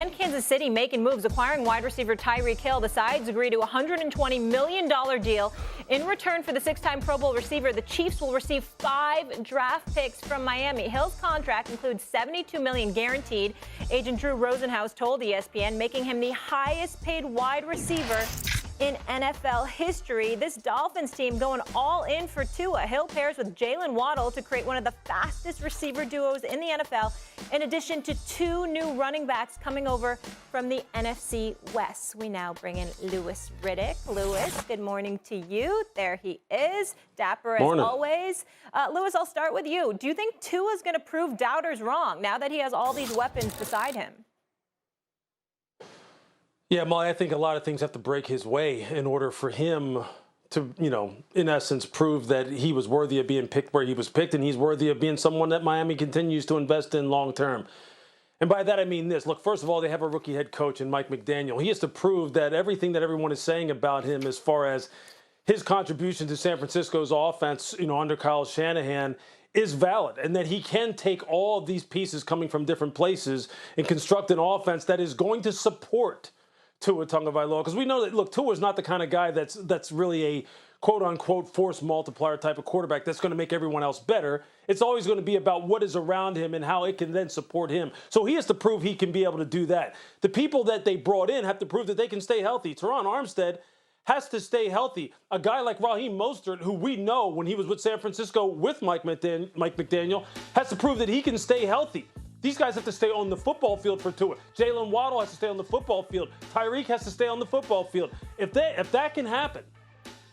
And Kansas City making moves, acquiring wide receiver Tyreek Hill. The sides agree to a $120 million deal. In return for the six-time Pro Bowl receiver, the Chiefs will receive 5 draft picks from Miami. Hill's contract includes $72 million guaranteed. Agent Drew Rosenhaus told ESPN, making him the highest-paid wide receiver in NFL history. This Dolphins team going all in for Tua. Hill pairs with Jalen Waddle to create one of the fastest receiver duos in the NFL, in addition to 2 new running backs coming over from the NFC West. We now bring in Louis Riddick. Louis, good morning to you. There he is, dapper as always. Louis, I'll start with you. Do you think Tua's going to prove doubters wrong now that he has all these weapons beside him? Yeah, Molly, I think a lot of things have to break his way in order for him to, in essence, prove that he was worthy of being picked where he was picked, and he's worthy of being someone that Miami continues to invest in long term. And by that, I mean this. Look, first of all, they have a rookie head coach in Mike McDaniel. He has to prove that everything that everyone is saying about him as far as his contribution to San Francisco's offense, under Kyle Shanahan, is valid, and that he can take all of these pieces coming from different places and construct an offense that is going to support Tua Tagovailoa, because we know that, look, Tua is not the kind of guy that's really a quote-unquote force multiplier type of quarterback that's going to make everyone else better. It's always going to be about what is around him and how it can then support him. So he has to prove he can be able to do that. The people that they brought in have to prove that they can stay healthy. Teron Armstead has to stay healthy. A guy like Raheem Mostert, who we know when he was with San Francisco with Mike McDaniel, has to prove that he can stay healthy. These guys have to stay on the football field for Tua. Jalen Waddle has to stay on the football field. Tyreek has to stay on the football field. If that can happen,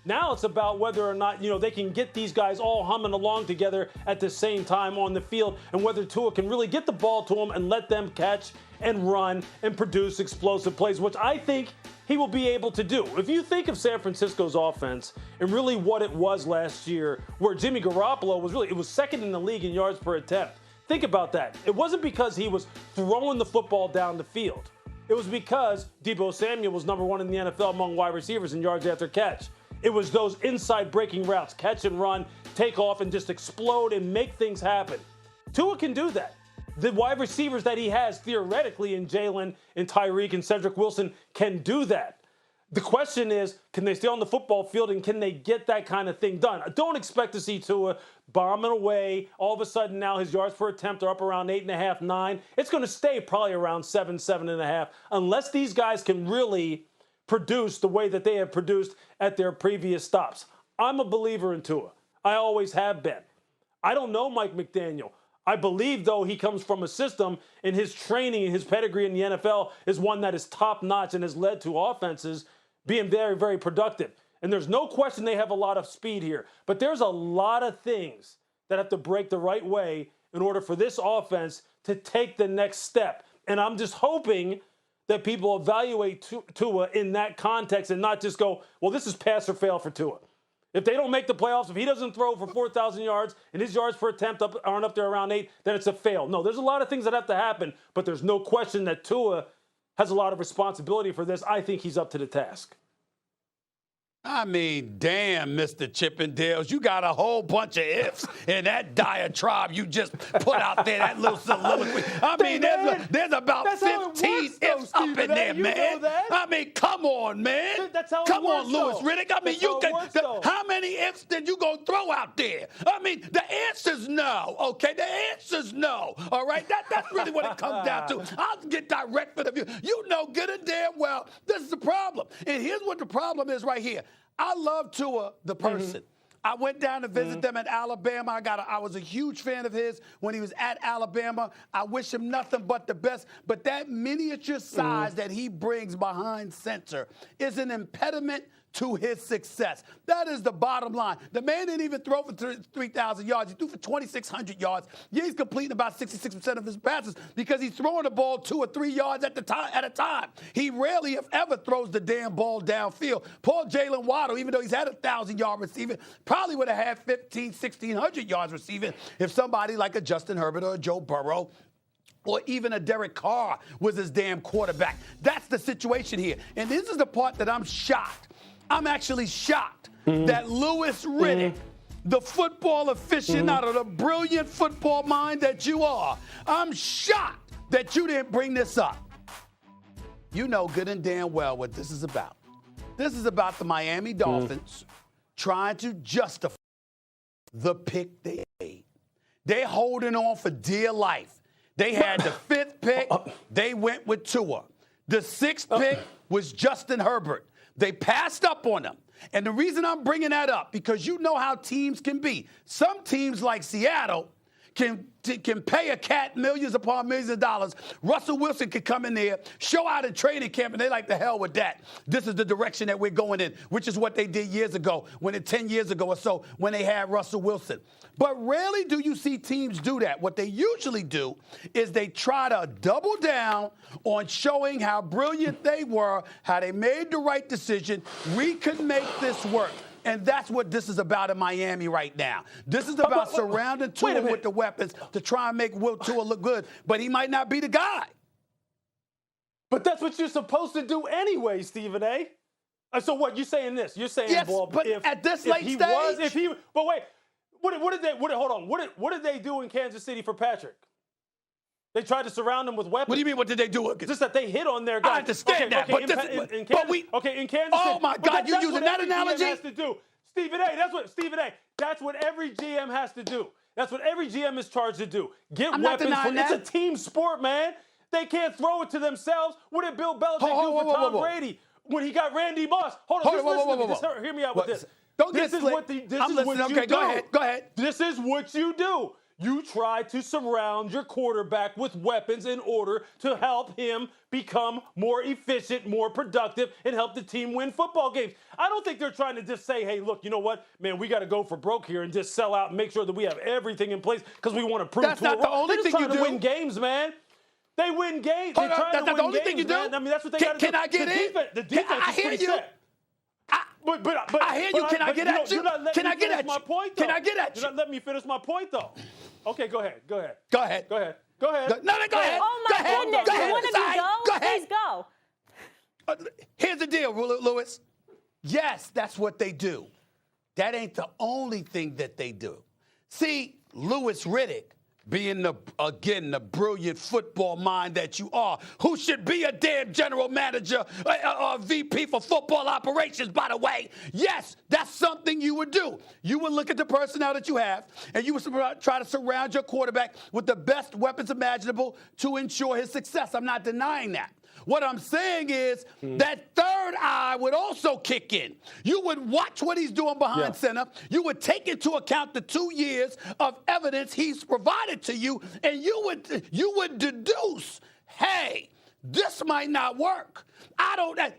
now it's about whether or not, they can get these guys all humming along together at the same time on the field, and whether Tua can really get the ball to them and let them catch and run and produce explosive plays, which I think he will be able to do. If you think of San Francisco's offense and really what it was last year, where Jimmy Garoppolo was second in the league in yards per attempt. Think about that. It wasn't because he was throwing the football down the field. It was because Deebo Samuel was number 1 in the NFL among wide receivers in yards after catch. It was those inside breaking routes, catch and run, take off and just explode and make things happen. Tua can do that. The wide receivers that he has theoretically in Jalen and Tyreek and Cedric Wilson can do that. The question is, can they stay on the football field and can they get that kind of thing done? I don't expect to see Tua bombing away. All of a sudden now his yards per attempt are up around 8.5, 9. It's going to stay probably around 7, 7.5, unless these guys can really produce the way that they have produced at their previous stops. I'm a believer in Tua. I always have been. I don't know Mike McDaniel. I believe, though, he comes from a system, and his training and his pedigree in the NFL is one that is top-notch and has led to offenses being very, very productive. And there's no question they have a lot of speed here. But there's a lot of things that have to break the right way in order for this offense to take the next step. And I'm just hoping that people evaluate Tua in that context and not just go, well, this is pass or fail for Tua. If they don't make the playoffs, if he doesn't throw for 4,000 yards and his yards per attempt aren't up there around 8, then it's a fail. No, there's a lot of things that have to happen, but there's no question that Tua has a lot of responsibility for this. I think he's up to the task. I mean, damn, Mr. Chippendales, you got a whole bunch of ifs in that diatribe you just put out there, that little soliloquy. I mean, there's about 15 ifs up in there, man. I mean, come on, man. Come on, Louis Riddick. I mean, how many ifs did you go throw out there? I mean, the answer's no, okay? The answer's no, all right? That's really what it comes down to. I'll get direct with you. You know good and damn well this is the problem. And here's what the problem is right here. I love Tua, the person. I went down to visit them at Alabama. I was a huge fan of his when he was at Alabama. I wish him nothing but the best. But that miniature size that he brings behind center is an impediment to his success. That is the bottom line. The man didn't even throw for 3,000 yards. He threw for 2,600 yards. Yeah, he's completing about 66% of his passes because he's throwing the ball 2 or 3 yards at a time. He rarely, if ever, throws the damn ball downfield. Poor Jalen Waddle, even though he's had 1,000-yard receiving, probably would have had 1,600 yards receiving if somebody like a Justin Herbert or a Joe Burrow or even a Derek Carr was his damn quarterback. That's the situation here. And this is the part that I'm shocked. I'm actually shocked that Louis Riddick, the football aficionado, the brilliant football mind that you are, I'm shocked that you didn't bring this up. you know good and damn well what this is about. This is about the Miami Dolphins trying to justify the pick they made. They're holding on for dear life. They had the 5th pick. They went with Tua. The 6th pick was Justin Herbert. They passed up on him. And the reason I'm bringing that up, because you know how teams can be. Some teams like Seattle can pay a cat millions upon millions of dollars. Russell Wilson could come in there, show out in training camp, and they like, the hell with that. This is the direction that we're going in, which is what they did years ago, 10 years ago or so, when they had Russell Wilson. But rarely do you see teams do that. What they usually do is they try to double down on showing how brilliant they were, how they made the right decision. We could make this work. And that's what this is about in Miami right now. This is about surrounding Tua with the weapons to try and make Will Tua look good, but he might not be the guy. But that's what you're supposed to do anyway, Stephen A. So what, you're saying this? You're saying, yes, well, but at this late stage. But wait, what did they do in Kansas City for Patrick? They tried to surround him with weapons. What do you mean, what did they do? Just that they hit on their guy. I understand that, but in Kansas City. Oh, my God, you using that analogy? Has to do. Stephen A., that's what every GM has to do. That's what every GM is charged to do. Get weapons. It's a team sport, man. They can't throw it to themselves. What did Bill Belichick do for Tom Brady when he got Randy Moss? Hear me out with this. Don't get split. I'm listening. Okay, go ahead. This is what you do. You try to surround your quarterback with weapons in order to help him become more efficient, more productive, and help the team win football games. I don't think they're trying to just say, hey, look, you know what, man, we got to go for broke here and just sell out and make sure that we have everything in place because we want to prove that's not the only thing you do. They're trying to win games, man. They win games. Hold on, that's not the only thing you do. Man. I mean, that's what they got to do. Can I get in? The defense is pretty set. I hear you. Can I get at you? Can I get at you? Can I get at you? You're not letting me finish my point, though. Okay, go ahead. Go ahead. Go ahead. No, go ahead. Oh, my goodness. Go ahead. One of you go? Go ahead. Please go. Here's the deal, Lewis. Yes, that's what they do. That ain't the only thing that they do. See, Louis Riddick, being the brilliant football mind that you are, who should be a damn general manager or VP for football operations, by the way. Yes, that's something you would do. You would look at the personnel that you have, and you would try to surround your quarterback with the best weapons imaginable to ensure his success. I'm not denying that. What I'm saying is that third eye would also kick in. You would watch what he's doing behind center. You would take into account the 2 years of evidence he's provided to you, and you would deduce, hey, this might not work.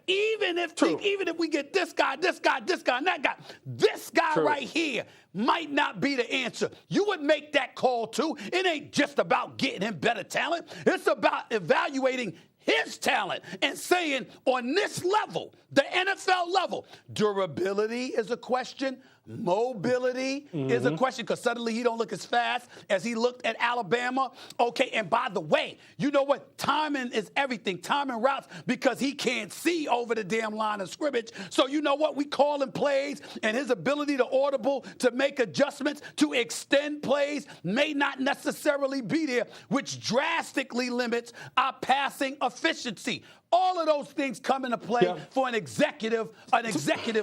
Even if we get this guy, and that guy, this guy right here might not be the answer. You would make that call too. It ain't just about getting him better talent. It's about evaluating his talent and saying on this level, the NFL level, durability is a question. Mobility is a question because suddenly he don't look as fast as he looked at Alabama. Okay, and by the way, you know what? Timing is everything. Timing routes because he can't see over the damn line of scrimmage. So you know what? We call him plays, and his ability to audible, to make adjustments, to extend plays may not necessarily be there, which drastically limits our passing efficiency. All of those things come into play for an executive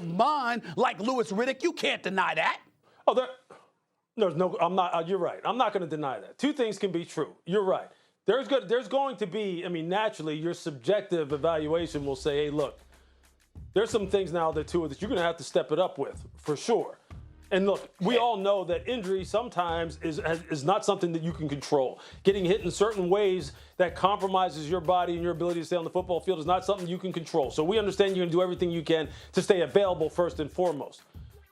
mind like Louis Riddick. You can't deny that. I'm not. You're right. I'm not going to deny that. Two things can be true. You're right. There's going to be. I mean, naturally, your subjective evaluation will say, hey, look, there's some things now that you're going to have to step it up with for sure. And look, we all know that injury sometimes is not something that you can control. Getting hit in certain ways that compromises your body and your ability to stay on the football field is not something you can control. So we understand you're going to do everything you can to stay available first and foremost.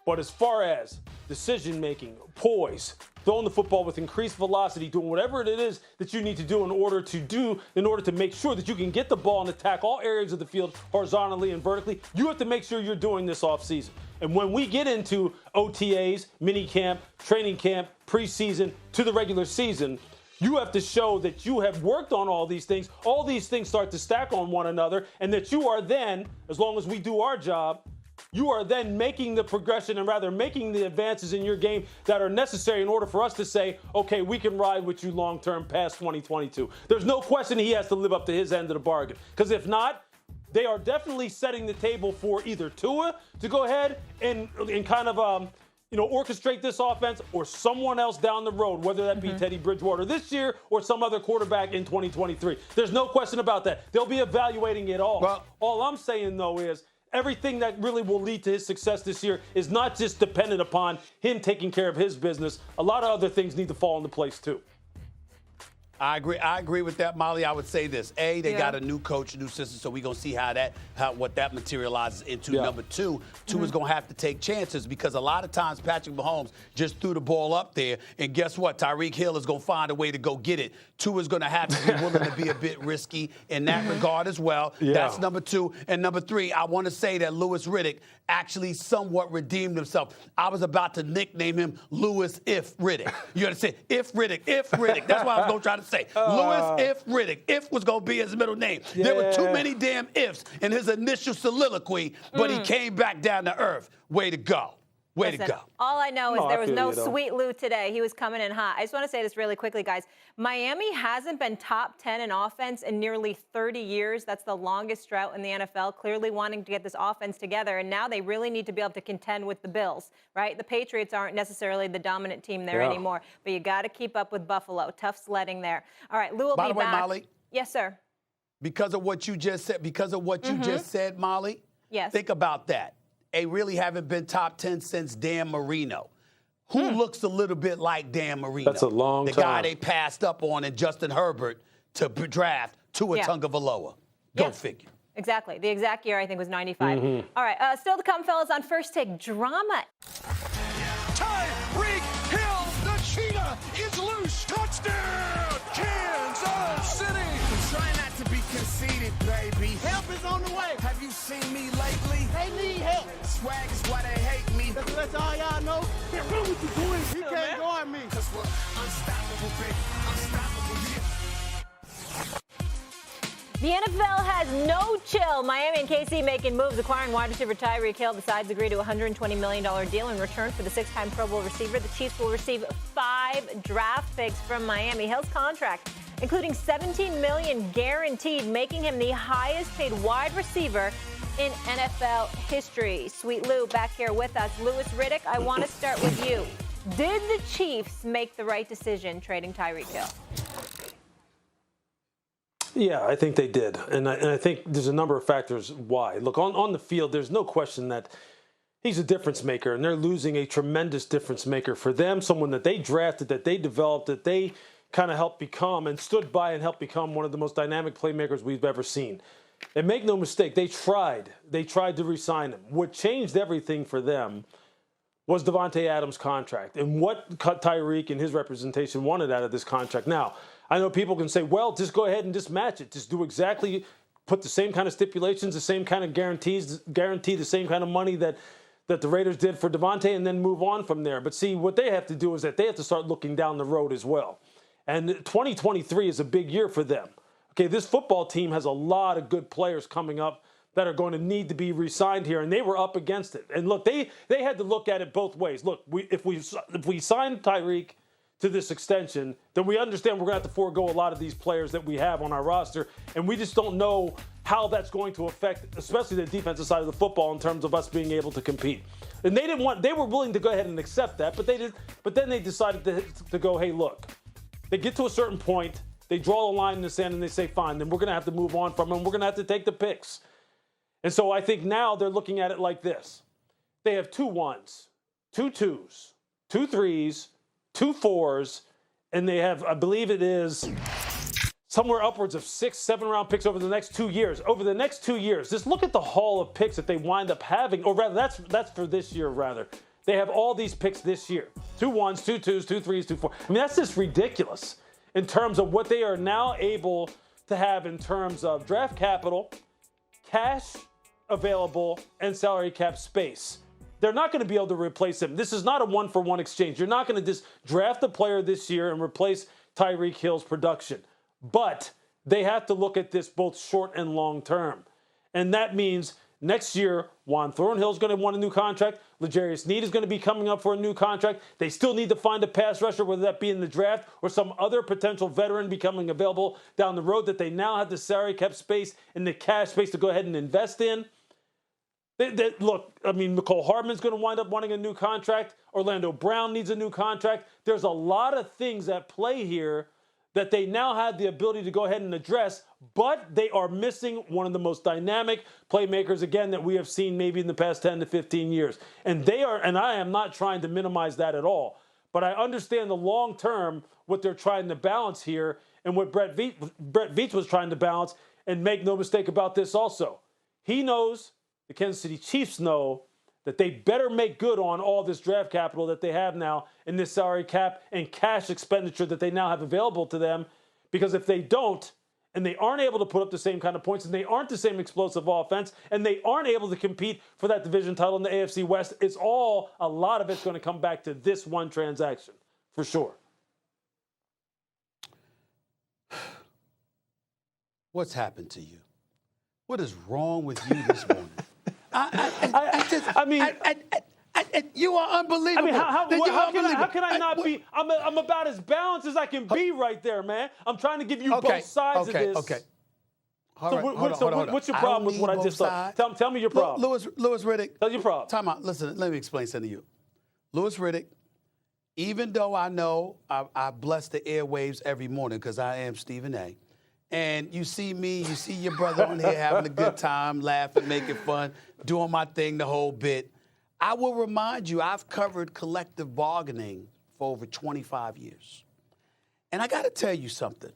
But as far as decision-making, poise, throwing the football with increased velocity, doing whatever it is that you need to do in order to make sure that you can get the ball and attack all areas of the field horizontally and vertically, you have to make sure you're doing this offseason. And when we get into OTAs, mini camp, training camp, preseason, to the regular season, you have to show that you have worked on all these things start to stack on one another, and that you are then, as long as we do our job, you are then making the progression and rather making the advances in your game that are necessary in order for us to say, okay, we can ride with you long-term past 2022. There's no question he has to live up to his end of the bargain. Because if not, they are definitely setting the table for either Tua to go ahead and kind of orchestrate this offense, or someone else down the road, whether that be Teddy Bridgewater this year or some other quarterback in 2023. There's no question about that. They'll be evaluating it all. Well, all I'm saying, though, is everything that really will lead to his success this year is not just dependent upon him taking care of his business. A lot of other things need to fall into place, too. I agree with that, Molly. I would say this. A, they got a new coach, new system, so we're going to see what that materializes into. Yeah. Number two, Tua is going to have to take chances, because a lot of times Patrick Mahomes just threw the ball up there, and guess what? Tyreek Hill is going to find a way to go get it. Tua is going to have to be willing to be a bit risky in that regard as well. Yeah. That's number two. And number three, I want to say that Louis Riddick actually somewhat redeemed himself. I was about to nickname him Louis If Riddick. You understand? If Riddick. That's what I was going to try to say. Louis If Riddick. If was going to be his middle name. Yeah. There were too many damn ifs in his initial soliloquy, but he came back down to earth. Way to go. Way to go. All I know is there was no you, though. Sweet Lou today. He was coming in hot. I just want to say this really quickly, guys. Miami hasn't been top 10 in offense in nearly 30 years. That's the longest drought in the NFL, clearly wanting to get this offense together. And now they really need to be able to contend with the Bills, right? The Patriots aren't necessarily the dominant team there anymore, but you got to keep up with Buffalo. Tough sledding there. All right, Lou will By be the way, back. Molly. Yes, sir. Because of what you just said, Molly. Yes. Think about that. They really haven't been top 10 since Dan Marino. Who looks a little bit like Dan Marino? That's a long time. The guy they passed up on in Justin Herbert to draft Tua Tagovailoa. Go figure. Exactly. The exact year, I think, was 95. All right. Still to come, fellas, on First Take, drama. Tyreek Hill, the cheetah, is loose. Touchdown, Kansas City. Try not to be conceited, baby. Help is on the way. Have you seen me lately? They need help. Swag is why they hate me. That's all y'all know. Yeah, what you doing? He can't guard me. Cause we're unstoppable, baby. Unstoppable, yeah. The NFL has no chill. Miami and KC making moves, acquiring wide receiver Tyreek Hill. The sides agree to a $120 million deal in return for the 6-time Pro Bowl receiver. The Chiefs will receive 5 draft picks from Miami. Hill's contract, including $17 million guaranteed, making him the highest paid wide receiver in NFL history. Sweet Lou back here with us. Louis Riddick, I want to start with you. Did the Chiefs make the right decision trading Tyreek Hill? Yeah, I think they did. And I think there's a number of factors why. Look, on the field, there's no question that he's a difference maker, and they're losing a tremendous difference maker for them, someone that they drafted, that they developed, that they kind of helped become and stood by and helped become one of the most dynamic playmakers we've ever seen. And make no mistake, they tried to re-sign him. What changed everything for them was Davante Adams' contract and what Tyreek and his representation wanted out of this contract. Now, I know people can say, well, just go ahead and just match it. Just do exactly, put the same kind of stipulations, the same kind of guarantees, guarantee the same kind of money that the Raiders did for Davante, and then move on from there. But see, what they have to do is that they have to start looking down the road as well. And 2023 is a big year for them. Okay, this football team has a lot of good players coming up that are going to need to be re-signed here, and they were up against it. And look, they had to look at it both ways. Look, if we sign Tyreek to this extension, then we understand we're going to have to forego a lot of these players that we have on our roster, and we just don't know how that's going to affect, especially the defensive side of the football, in terms of us being able to compete. And they were willing to go ahead and accept that, but then they decided to go, hey, look, they get to a certain point, they draw a line in the sand, and they say, fine, then we're going to have to move on from them. We're going to have to take the picks. And so I think now they're looking at it like this. They have 2 1s, 2 2s, 2 3s, 2 4s, and they have, I believe it is, somewhere upwards of 6, 7-round picks over the next 2 years. Over the next 2 years, just look at the haul of picks that they wind up having, or rather, that's for this year, rather. They have all these picks this year. 2 1s, 2 2s, 2 3s, 2 4s. I mean, that's just ridiculous in terms of what they are now able to have in terms of draft capital, cash available, and salary cap space. They're not going to be able to replace him. This is not a one-for-one exchange. You're not going to just draft a player this year and replace Tyreek Hill's production. But they have to look at this both short and long term. And that means Next year, Juan Thornhill is going to want a new contract. L'Jarius Sneed is going to be coming up for a new contract. They still need to find a pass rusher, whether that be in the draft or some other potential veteran becoming available down the road that they now have the salary cap space and the cash space to go ahead and invest in. Look, I mean, Mecole Hardman's going to wind up wanting a new contract. Orlando Brown needs a new contract. There's a lot of things at play here that they now have the ability to go ahead and address, but they are missing one of the most dynamic playmakers, again, that we have seen maybe in the past 10 to 15 years. And I am not trying to minimize that at all, but I understand the long term, what they're trying to balance here, and what Brett Veach was trying to balance, and make no mistake about this also. He knows, the Kansas City Chiefs know, that they better make good on all this draft capital that they have now in this salary cap and cash expenditure that they now have available to them. Because if they don't, and they aren't able to put up the same kind of points, and they aren't the same explosive offense, and they aren't able to compete for that division title in the AFC West, a lot of it's going to come back to this one transaction, for sure. What's happened to you? What is wrong with you this morning? You are unbelievable. I mean, how can I not be? I'm about as balanced as I can be right there, man. I'm trying to give you both sides of this. Okay. What's your problem with what I just said? Tell me your problem. Louis Riddick. Tell your problem. Time out. Listen, let me explain something to you. Louis Riddick, even though I know I bless the airwaves every morning because I am Stephen A., and you see me, you see your brother on here having a good time, laughing, making fun, doing my thing the whole bit. I will remind you, I've covered collective bargaining for over 25 years. And I got to tell you something.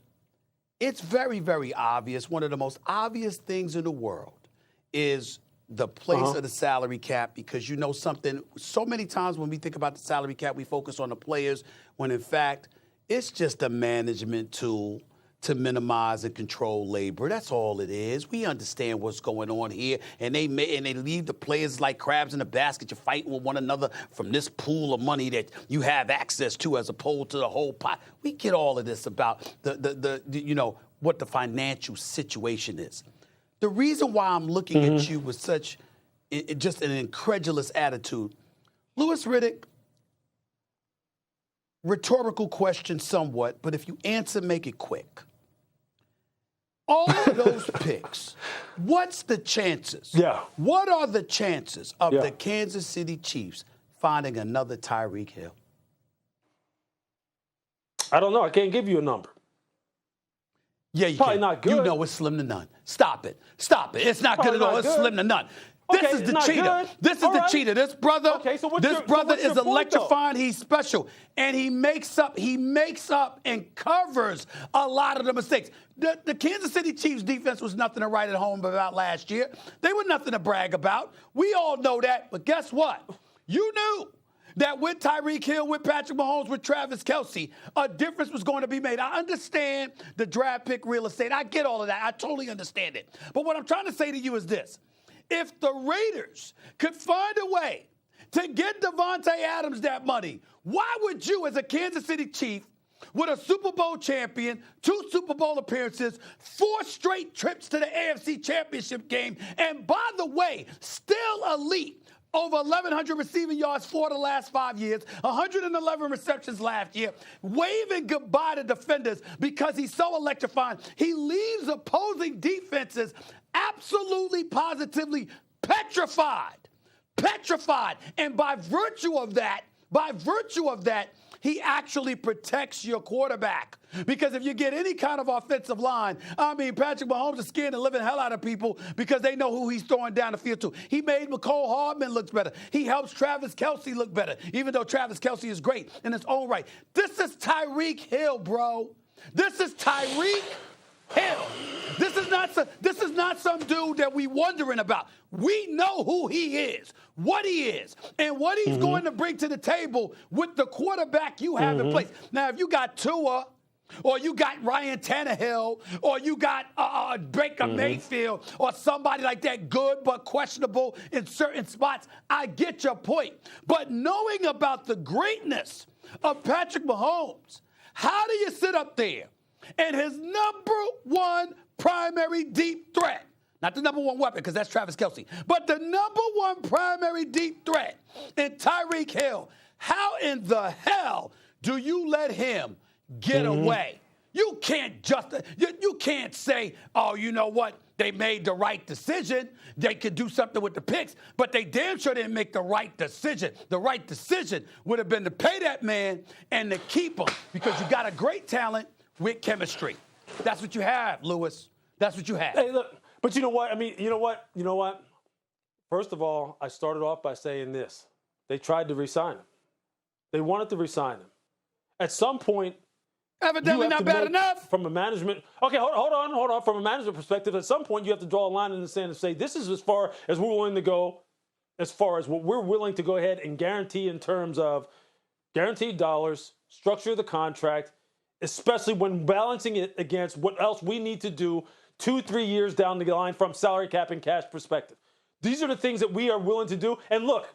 It's very, very obvious. One of the most obvious things in the world is the place of the salary cap, because you know something, so many times when we think about the salary cap, we focus on the players, when in fact, it's just a management tool to minimize and control labor. That's all it is. We understand what's going on here, and they leave the players like crabs in a basket. You're fighting with one another from this pool of money that you have access to, as opposed to the whole pot. We get all of this about the what the financial situation is. The reason why I'm looking at you with such just an incredulous attitude, Louis Riddick. Rhetorical question somewhat, but if you answer, make it quick. All of those picks, what's the chances? Yeah. What are the chances of the Kansas City Chiefs finding another Tyreek Hill? I don't know. I can't give you a number. Yeah, you Probably can. not good. You know it's slim to none. Stop it. It's not good at all. It's slim to none. This is the cheater. Good. This is the cheater. This brother, so what's this your brother is point, electrifying. though? He's special. And he makes up and covers a lot of the mistakes. The Kansas City Chiefs defense was nothing to write at home about last year. They were nothing to brag about. We all know that. But guess what? You knew that with Tyreek Hill, with Patrick Mahomes, with Travis Kelce, a difference was going to be made. I understand the draft pick real estate. I get all of that. I totally understand it. But what I'm trying to say to you is this. If the Raiders could find a way to get Devontae Adams that money, why would you, as a Kansas City Chief, with a Super Bowl champion, 2 Super Bowl appearances, 4 straight trips to the AFC Championship game, and by the way, still elite, over 1,100 receiving yards for the last 5 years, 111 receptions last year, waving goodbye to defenders because he's so electrifying. He leaves opposing defenses absolutely, positively petrified. And by virtue of that, he actually protects your quarterback. Because if you get any kind of offensive line, Patrick Mahomes is scaring the living hell out of people because they know who he's throwing down the field to. He made Mecole Hardman look better. He helps Travis Kelce look better, even though Travis Kelce is great in his own right. This is Tyreek Hill, bro. This is Tyreek Hill. This is not some dude that we wondering about. We know who he is, what he is, and what he's going to bring to the table with the quarterback you have in place. Now, if you got Tua, or you got Ryan Tannehill, or you got Baker Mayfield, or somebody like that, good but questionable in certain spots, I get your point. But knowing about the greatness of Patrick Mahomes, how do you sit up there and his number one primary deep threat? Not the number one weapon, because that's Travis Kelce. But the number one primary deep threat in Tyreek Hill. How in the hell do you let him get away? You can't you can't say, oh, you know what? They made the right decision. They could do something with the picks, but they damn sure didn't make the right decision. The right decision would have been to pay that man and to keep him, because you got a great talent with chemistry. That's what you have, Lewis. That's what you have. Hey, look, but you know what? I mean, you know what? First of all, I started off by saying this. They tried to re-sign him. They wanted to re-sign him. At some point, Evidently not bad enough. From a management, okay, hold on. From a management perspective, at some point you have to draw a line in the sand and say, this is as far as we're willing to go, as far as what we're willing to go ahead and guarantee in terms of guaranteed dollars, structure of the contract, especially when balancing it against what else we need to do 2-3 years down the line from salary cap and cash perspective. These are the things that we are willing to do. And look,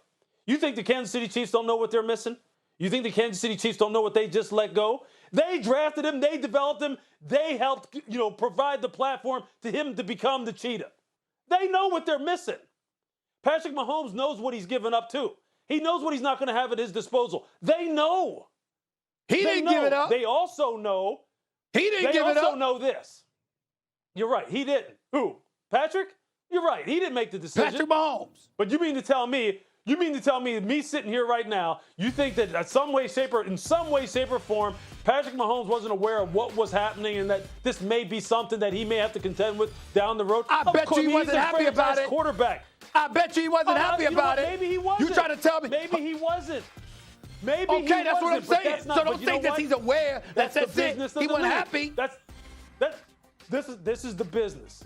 you think the Kansas City Chiefs don't know what they're missing? You think the Kansas City Chiefs don't know what they just let go? They drafted him. They developed him. They helped, provide the platform to him to become the cheetah. They know what they're missing. Patrick Mahomes knows what he's given up to. He knows what he's not going to have at his disposal. They know. He didn't give it up. They also know. He didn't give it up. They also know this. You're right. He didn't. Who? Patrick? You're right. He didn't make the decision. Patrick Mahomes. But you mean to tell me, me sitting here right now, you think that in some way, shape, or form, Patrick Mahomes wasn't aware of what was happening and that this may be something that he may have to contend with down the road? I bet you he wasn't happy about it. Quarterback. I bet you he wasn't happy about it. Maybe he wasn't. You trying to tell me? Maybe he wasn't. Maybe okay, he that's wasn't, what I'm saying. Not, So don't think that he's aware that that's it. He wasn't happy. This is the business.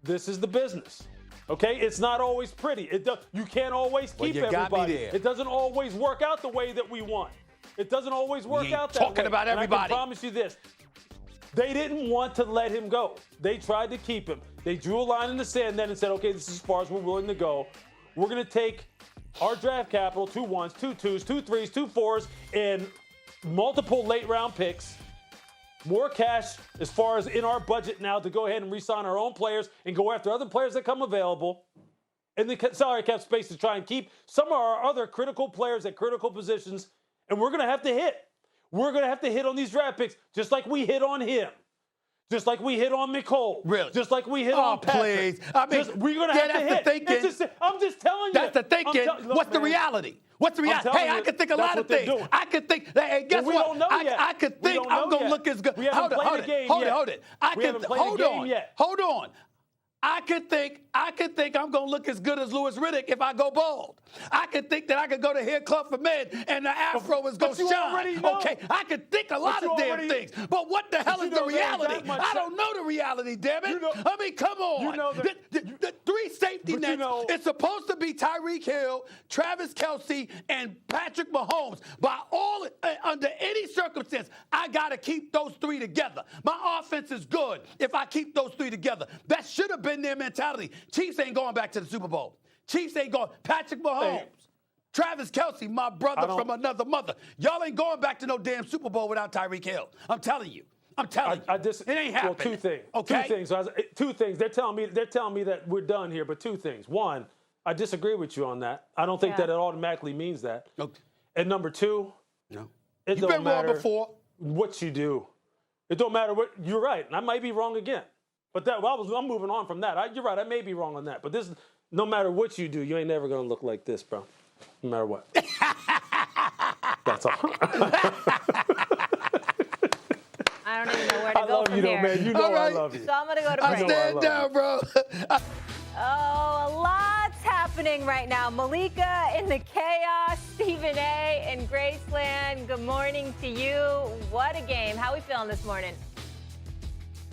This is the business. Okay, it's not always pretty. You can't always keep everybody. It doesn't always work out the way that we want. It doesn't always work out that way. Talking about everybody. And I can promise you this. They didn't want to let him go. They tried to keep him. They drew a line in the sand then and said, okay, this is as far as we're willing to go. We're going to take our draft capital, 2 1s, 2 2s, 2 3s, 2 4s, and multiple late round picks. More cash as far as in our budget now to go ahead and re-sign our own players and go after other players that come available. And the salary cap space to try and keep some of our other critical players at critical positions. And we're going to have to hit. We're going to have to hit on these draft picks just like we hit on him. Just like we hit on Nicole. Really? Just like we hit on Patrick. Please. I mean, we're going to have to hit. The thinking. I'm just telling you. That's the thinking. What's the reality? What's the reality? Hey, I could think a lot of things. I could think. Hey, guess what? Don't know yet. I could think I'm going to look as good. We haven't played a game yet. Hold it. Hold on. I could think I'm going to look as good as Louis Riddick if I go bald. I could think that I could go to Hair Club for Men and the afro is going to shine. Okay, I could think a lot of damn things. But what the hell is the reality? I don't know the reality, damn it. I mean, come on. The 3 safety nets, it's supposed to be Tyreek Hill, Travis Kelce, and Patrick Mahomes. Under any circumstance, I got to keep those 3 together. My offense is good if I keep those 3 together. That should have been their mentality. Chiefs ain't going back to the Super Bowl. Chiefs ain't going. Patrick Mahomes, Travis Kelce, my brother from another mother. Y'all ain't going back to no damn Super Bowl without Tyreek Hill. I'm telling you. It ain't happening. Well, 2 things. Okay. 2 things. 2 things. They're telling me that we're done here, but 2 things. One, I disagree with you on that. I don't think that it automatically means that. Okay. And number 2, no. It You've don't been matter wrong before. What you do. It don't matter what. You're right. And I might be wrong again. But I'm moving on from that. You're right. I may be wrong on that. But this, no matter what you do, you ain't never gonna look like this, bro. No matter what. That's all. I don't even know where to go from here. I love you, though, man. You know I love you. So I'm gonna go to break. I stand down, bro. Oh, a lot's happening right now. Malika in the chaos, Stephen A. in Graceland. Good morning to you. What a game. How we feeling this morning?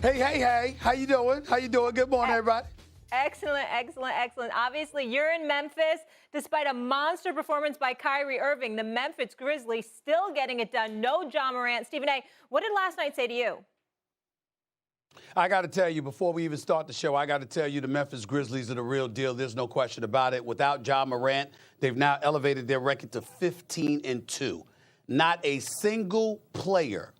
Hey. How you doing? Good morning, everybody. Excellent. Obviously, you're in Memphis. Despite a monster performance by Kyrie Irving, the Memphis Grizzlies still getting it done. No Ja Morant. Stephen A., what did last night say to you? I got to tell you, before we even start the show, I got to tell you the Memphis Grizzlies are the real deal. There's no question about it. Without Ja Morant, they've now elevated their record to 15-2. Not a single player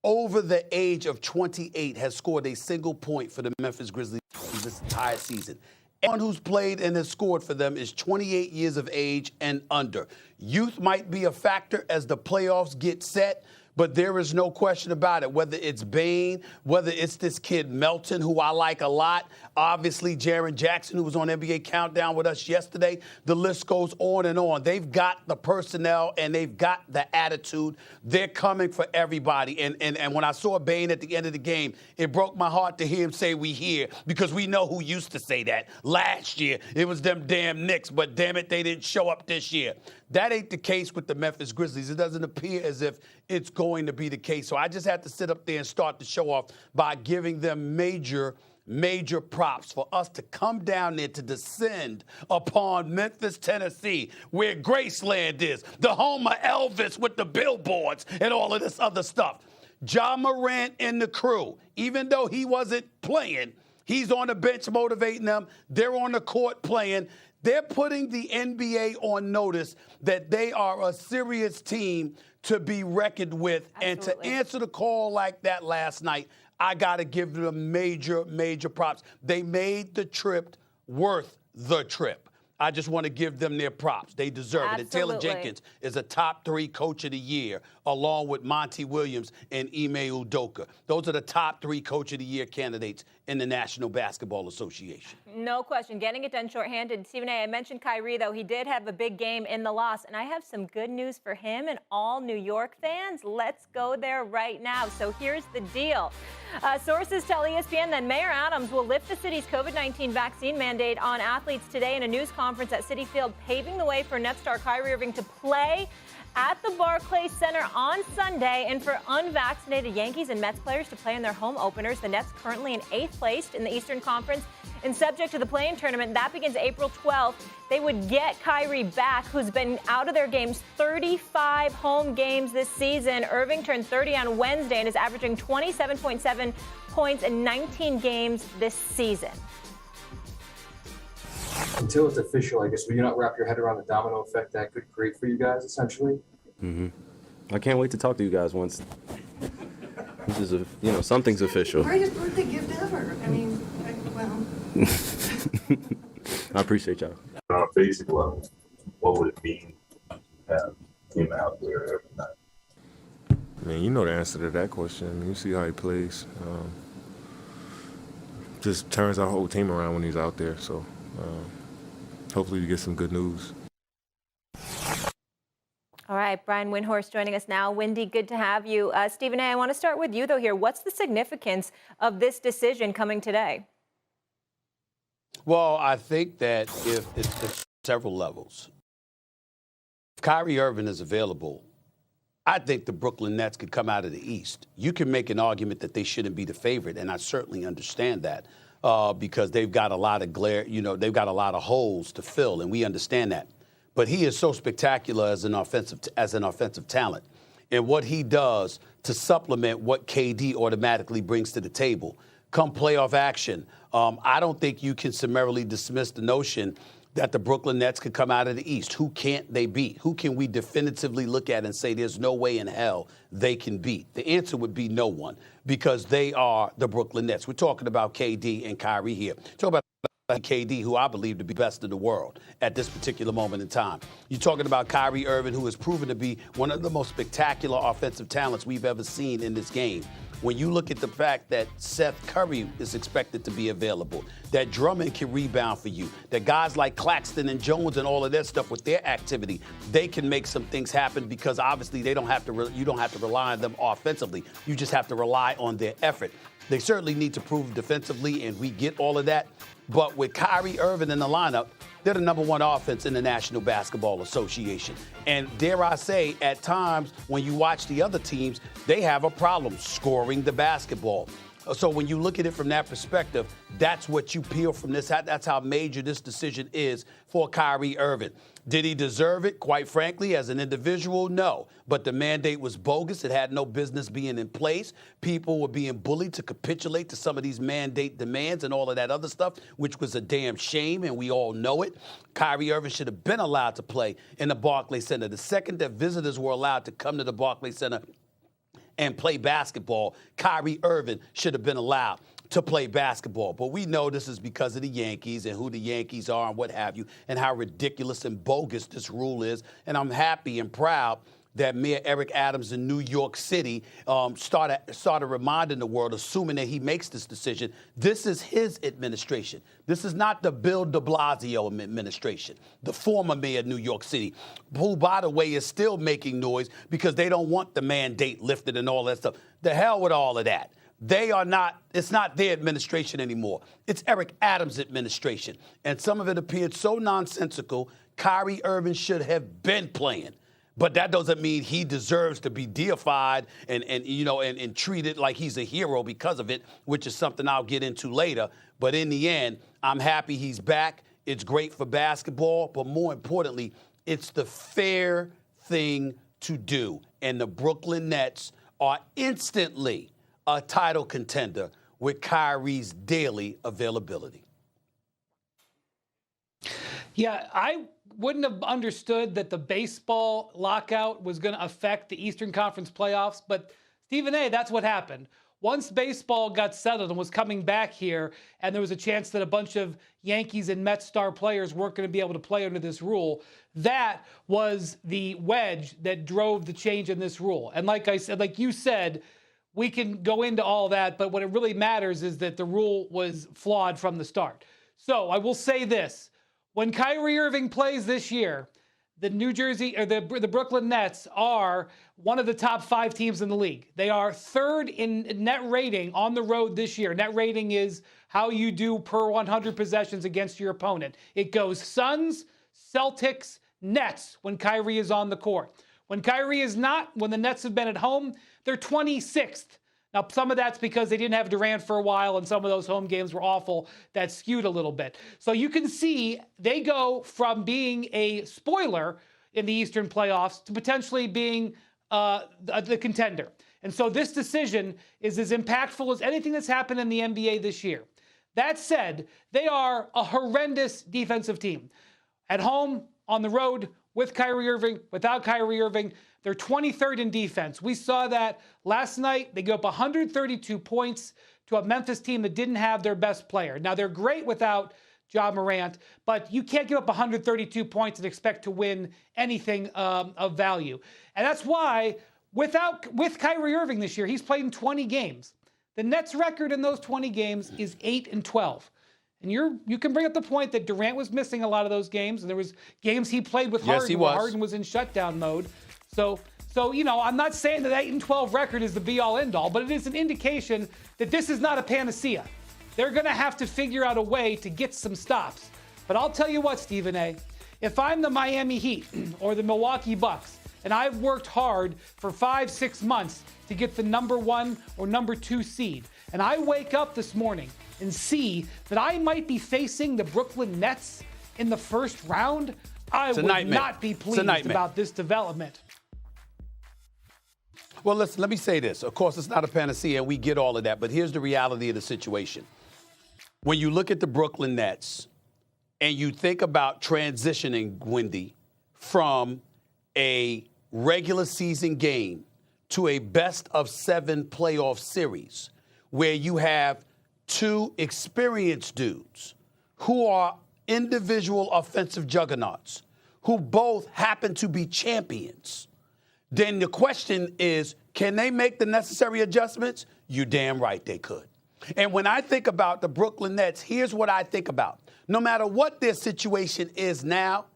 over the age of 28 has scored a single point for the Memphis Grizzlies this entire season. Anyone who's played and has scored for them is 28 years of age and under. Youth might be a factor as the playoffs get set, but there is no question about it. Whether it's Bane, whether it's this kid Melton, who I like a lot, obviously Jaren Jackson, who was on NBA Countdown with us yesterday, the list goes on and on. They've got the personnel and they've got the attitude. They're coming for everybody. And when I saw Bane at the end of the game, it broke my heart to hear him say "we here," because we know who used to say that. Last year, it was them damn Knicks, but damn it, they didn't show up this year. That ain't the case with the Memphis Grizzlies. It doesn't appear as if it's going to be the case. So I just have to sit up there and start the show off by giving them major props for us to come down there to descend upon Memphis, Tennessee, where Graceland is, the home of Elvis with the billboards and all of this other stuff. Ja Morant and the crew, even though he wasn't playing, he's on the bench motivating them. They're on the court playing. They're putting the NBA on notice that they are a serious team to be reckoned with. Absolutely. And to answer the call like that last night, I got to give them major props. They made the trip worth the trip. I just want to give them their props. They deserve it. And Taylor Jenkins is a top 3 coach of the year, along with Monty Williams and Ime Udoka. Those are the top 3 coach of the year candidates in the National Basketball Association. No question. Getting it done shorthanded. Stephen A., I mentioned Kyrie, though. He did have a big game in the loss. And I have some good news for him and all New York fans. Let's go there right now. So here's the deal. Sources tell ESPN that Mayor Adams will lift the city's COVID-19 vaccine mandate on athletes today in a news conference at Citi Field, paving the way for Nets star Kyrie Irving to play at the Barclays Center on Sunday, and for unvaccinated Yankees and Mets players to play in their home openers. The Nets currently in 8th place in the Eastern Conference and subject to the play-in tournament. That begins April 12th. They would get Kyrie back, who's been out of their games 35 home games this season. Irving turned 30 on Wednesday and is averaging 27.7 points in 19 games this season. Until it's official, I guess, will you not wrap your head around the domino effect that could create for you guys, essentially? Mm-hmm. I can't wait to talk to you guys once this is, something's official. Greatest birthday gift ever. I mean, well. I appreciate y'all. On a basic level, what would it mean to have him out there every night? Man, you know the answer to that question. I mean, you see how he plays. Just turns our whole team around when he's out there. So hopefully we get some good news. All right, Brian Windhorst joining us now. Wendy, good to have you. Stephen A., I want to start with you, though, here. What's the significance of this decision coming today? Well, I think that if it's several levels. If Kyrie Irving is available, I think the Brooklyn Nets could come out of the East. You can make an argument that they shouldn't be the favorite, and I certainly understand that because they've got a lot of they've got a lot of holes to fill, and we understand that. But he is so spectacular as an offensive talent, and what he does to supplement what KD automatically brings to the table. Come playoff action, I don't think you can summarily dismiss the notion that the Brooklyn Nets could come out of the East. Who can't they beat? Who can we definitively look at and say there's no way in hell they can beat? The answer would be no one, because they are the Brooklyn Nets. We're talking about KD and Kyrie here. Talk about KD, who I believe to be best in the world at this particular moment in time. You're talking about Kyrie Irving, who has proven to be one of the most spectacular offensive talents we've ever seen in this game. When you look at the fact that Seth Curry is expected to be available, that Drummond can rebound for you, that guys like Claxton and Jones and all of that stuff with their activity, they can make some things happen, because obviously you don't have to rely on them offensively. You just have to rely on their effort. They certainly need to prove defensively, and we get all of that. But with Kyrie Irving in the lineup, they're the #1 offense in the National Basketball Association. And dare I say, at times when you watch the other teams, they have a problem scoring the basketball. So when you look at it from that perspective, that's what you peel from this. That's how major this decision is for Kyrie Irving. Did he deserve it? Quite frankly, as an individual, no. But the mandate was bogus. It had no business being in place. People were being bullied to capitulate to some of these mandate demands and all of that other stuff, which was a damn shame, and we all know it. Kyrie Irving should have been allowed to play in the Barclays Center. The second that visitors were allowed to come to the Barclays Center and play basketball, Kyrie Irving should have been allowed to play basketball. But we know this is because of the Yankees and who the Yankees are and what have you, and how ridiculous and bogus this rule is. And I'm happy and proud that Mayor Eric Adams in New York City started reminding the world, assuming that he makes this decision, this is his administration. This is not the Bill de Blasio administration, the former mayor of New York City, who, by the way, is still making noise because they don't want the mandate lifted and all that stuff. The hell with all of that. They are not, it's not their administration anymore. It's Eric Adams' administration. And some of it appeared so nonsensical, Kyrie Irving should have been playing. But that doesn't mean he deserves to be deified and treated like he's a hero because of it, which is something I'll get into later. But in the end, I'm happy he's back. It's great for basketball, but more importantly, it's the fair thing to do. And the Brooklyn Nets are instantly a title contender with Kyrie's daily availability. Yeah, I wouldn't have understood that the baseball lockout was going to affect the Eastern Conference playoffs, but Stephen A., that's what happened. Once baseball got settled and was coming back here, and there was a chance that a bunch of Yankees and Mets star players weren't going to be able to play under this rule, that was the wedge that drove the change in this rule. And like I said, like you said, we can go into all that, but what it really matters is that the rule was flawed from the start. So I will say this. When Kyrie Irving plays this year, the the Brooklyn Nets are one of the top 5 teams in the league. They are 3rd in net rating on the road this year. Net rating is how you do per 100 possessions against your opponent. It goes Suns, Celtics, Nets when Kyrie is on the court. When Kyrie is not, when the Nets have been at home, they're 26th. Now, some of that's because they didn't have Durant for a while, and some of those home games were awful. That skewed a little bit. So you can see they go from being a spoiler in the Eastern playoffs to potentially being the contender. And so this decision is as impactful as anything that's happened in the NBA this year. That said, they are a horrendous defensive team. At home, on the road, with Kyrie Irving, without Kyrie Irving, they're 23rd in defense. We saw that last night. They gave up 132 points to a Memphis team that didn't have their best player. Now, they're great without Ja Morant, but you can't give up 132 points and expect to win anything of value. And that's why, with Kyrie Irving this year, he's played in 20 games. The Nets' record in those 20 games is 8-12. And you can bring up the point that Durant was missing a lot of those games, and there was games he played with Harden where Harden was in shutdown mode. So I'm not saying that 8-12 record is the be-all, end-all, but it is an indication that this is not a panacea. They're going to have to figure out a way to get some stops. But I'll tell you what, Stephen A., if I'm the Miami Heat or the Milwaukee Bucks, and I've worked hard for 5-6 months to get the number 1 or number 2 seed, and I wake up this morning and see that I might be facing the Brooklyn Nets in the first round, I would not be pleased about this development. Well, let me say this. Of course, it's not a panacea, and we get all of that, but here's the reality of the situation. When you look at the Brooklyn Nets and you think about transitioning, Wendy, from a regular season game to a best-of-7 playoff series where you have 2 experienced dudes who are individual offensive juggernauts who both happen to be champions, then the question is, can they make the necessary adjustments? You damn right they could. And when I think about the Brooklyn Nets, here's what I think about. No matter what their situation is now,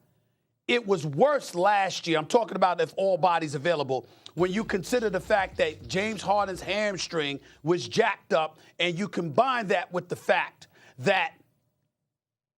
it was worse last year. I'm talking about if all bodies available. When you consider the fact that James Harden's hamstring was jacked up, and you combine that with the fact that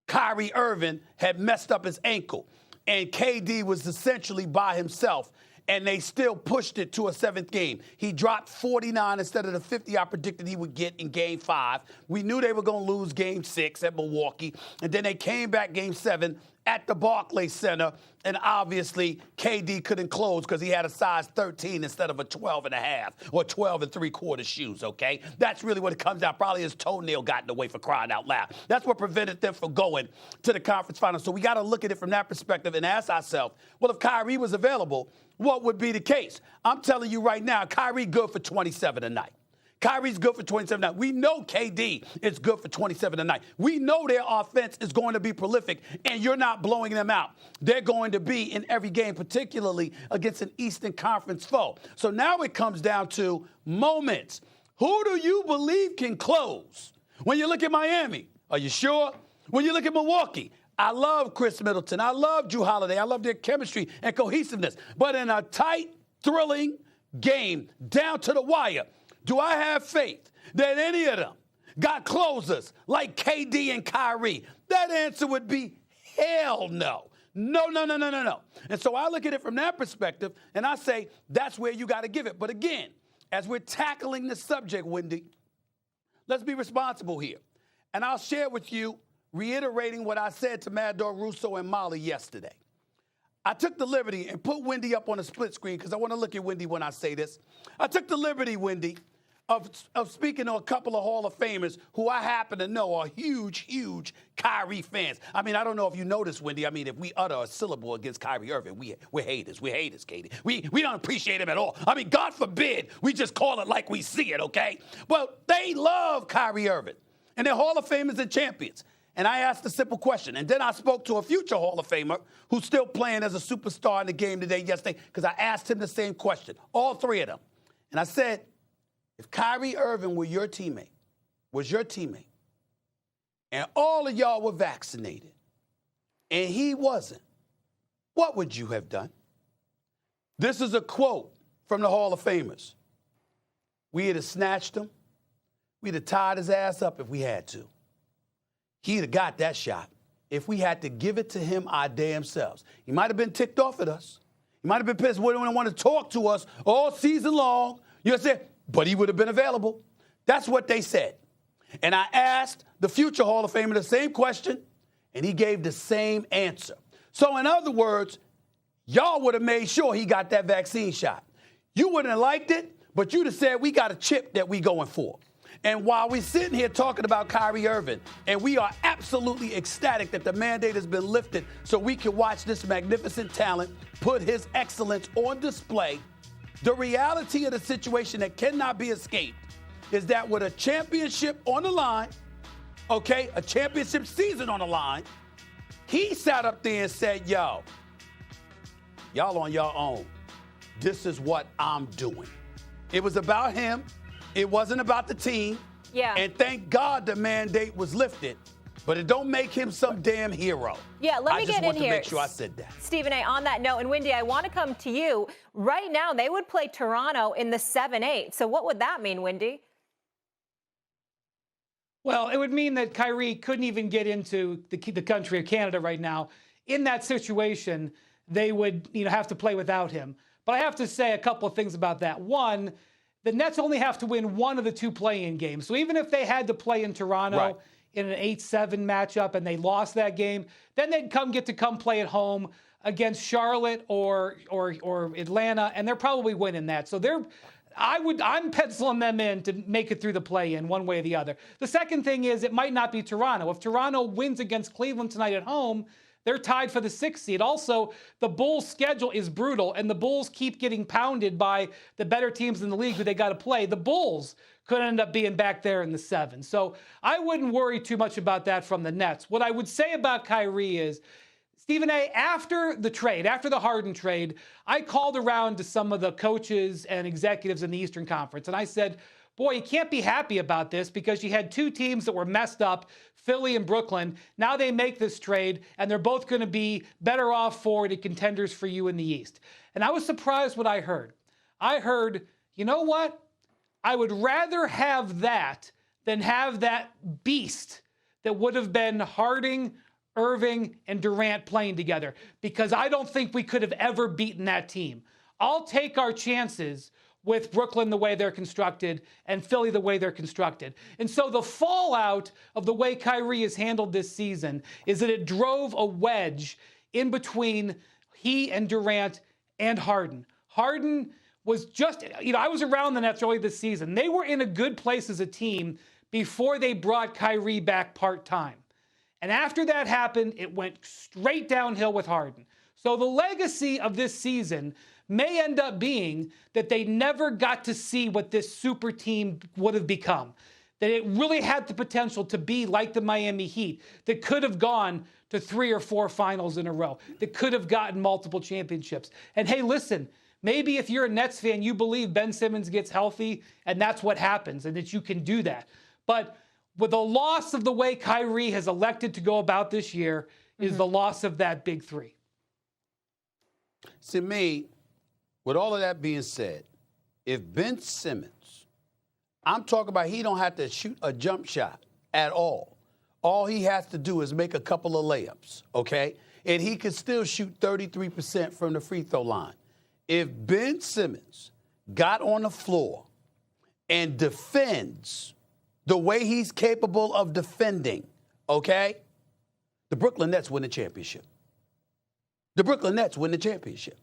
Kyrie Irving had messed up his ankle, and KD was essentially by himself, and they still pushed it to a 7th game. He dropped 49 instead of the 50 I predicted he would get in Game 5. We knew they were going to lose Game 6 at Milwaukee, and then they came back Game 7 at the Barclays Center, and obviously KD couldn't close because he had a size 13 instead of a 12 and a half or 12 and 3/4 shoes, okay? That's really what it comes down. Probably his toenail got in the way, for crying out loud. That's what prevented them from going to the conference finals. So we got to look at it from that perspective and ask ourselves, well, if Kyrie was available, what would be the case? I'm telling you right now, Kyrie good for 27 tonight. Kyrie's good for 27 tonight. We know KD is good for 27 tonight. We know their offense is going to be prolific, and you're not blowing them out. They're going to be in every game, particularly against an Eastern Conference foe. So now it comes down to moments. Who do you believe can close? When you look at Miami, are you sure? When you look at Milwaukee, I love Chris Middleton. I love Drew Holiday. I love their chemistry and cohesiveness. But in a tight, thrilling game, down to the wire, do I have faith that any of them got closers like KD and Kyrie? That answer would be hell no. No. And so I look at it from that perspective, and I say that's where you got to give it. But again, as we're tackling the subject, Wendy, let's be responsible here. And I'll share with you, reiterating what I said to Mad Dog Russo and Molly yesterday. I took the liberty and put Wendy up on a split screen because I want to look at Wendy when I say this. I took the liberty, Wendy, of speaking to a couple of Hall of Famers who I happen to know are huge Kyrie fans. I mean, I don't know if you noticed, Wendy. I mean, if we utter a syllable against Kyrie Irving, we're haters. We're haters, Katie. We don't appreciate him at all. I mean, God forbid we just call it like we see it, okay? Well, they love Kyrie Irving, and they're Hall of Famers and champions. And I asked a simple question. And then I spoke to a future Hall of Famer who's still playing as a superstar in the game today yesterday because I asked him the same question, all three of them. And I said, if Kyrie Irving was your teammate, and all of y'all were vaccinated, and he wasn't, what would you have done? This is a quote from the Hall of Famers. We'd have snatched him. We'd have tied his ass up if we had to. He'd have got that shot if we had to give it to him our damn selves. He might have been ticked off at us. He might have been pissed. Wouldn't want to talk to us all season long. You know what I'm saying? But he would have been available. That's what they said. And I asked the future Hall of Famer the same question, and he gave the same answer. So in other words, y'all would have made sure he got that vaccine shot. You wouldn't have liked it, but you'd have said, we got a chip that we going for. And while we're sitting here talking about Kyrie Irving, and we are absolutely ecstatic that the mandate has been lifted so we can watch this magnificent talent put his excellence on display, the reality of the situation that cannot be escaped is that with a championship on the line, okay, a championship season on the line, he sat up there and said, yo, y'all on your own. This is what I'm doing. It was about him. It wasn't about the team. Yeah. And thank God the mandate was lifted. But it don't make him some damn hero. Yeah, let me get in here. I just want to make sure I said that. Stephen A., on that note, and Wendy, I want to come to you. Right now, they would play Toronto in the 7-8. So what would that mean, Wendy? Well, it would mean that Kyrie couldn't even get into the country of Canada right now. In that situation, they would have to play without him. But I have to say a couple of things about that. One, the Nets only have to win one of the two play-in games. So even if they had to play in Toronto in an 8-7 matchup and they lost that game, then they'd get to play at home against Charlotte or Atlanta, and they're probably winning that. So I'm penciling them in to make it through the play-in one way or the other. The second thing is it might not be Toronto. If Toronto wins against Cleveland tonight at home, they're tied for the 6th seed. Also, the Bulls' schedule is brutal, and the Bulls keep getting pounded by the better teams in the league who they got to play. The Bulls could end up being back there in the 7. So I wouldn't worry too much about that from the Nets. What I would say about Kyrie is, Stephen A., after the Harden trade, I called around to some of the coaches and executives in the Eastern Conference, and I said, boy, you can't be happy about this because you had two teams that were messed up, Philly and Brooklyn. Now they make this trade, and they're both going to be better off for the contenders for you in the East. And I was surprised what I heard. I heard, you know what? I would rather have that than have that beast that would have been Harding, Irving, and Durant playing together, because I don't think we could have ever beaten that team. I'll take our chances with Brooklyn the way they're constructed and Philly the way they're constructed. And so the fallout of the way Kyrie has handled this season is that it drove a wedge in between he and Durant and Harden. Harden was just, I was around the Nets early this season. They were in a good place as a team before they brought Kyrie back part-time. And after that happened, it went straight downhill with Harden. So the legacy of this season may end up being that they never got to see what this super team would have become. That it really had the potential to be like the Miami Heat, that could have gone to 3 or 4 finals in a row, that could have gotten multiple championships. And hey, listen, maybe if you're a Nets fan, you believe Ben Simmons gets healthy and that's what happens and that you can do that. But with the loss of the way Kyrie has elected to go about this year is the loss of that big three. To me, with all of that being said, if Ben Simmons, I'm talking about he don't have to shoot a jump shot at all. All he has to do is make a couple of layups, okay? And he could still shoot 33% from the free throw line. If Ben Simmons got on the floor and defends the way he's capable of defending, okay, the Brooklyn Nets win the championship. The Brooklyn Nets win the championship.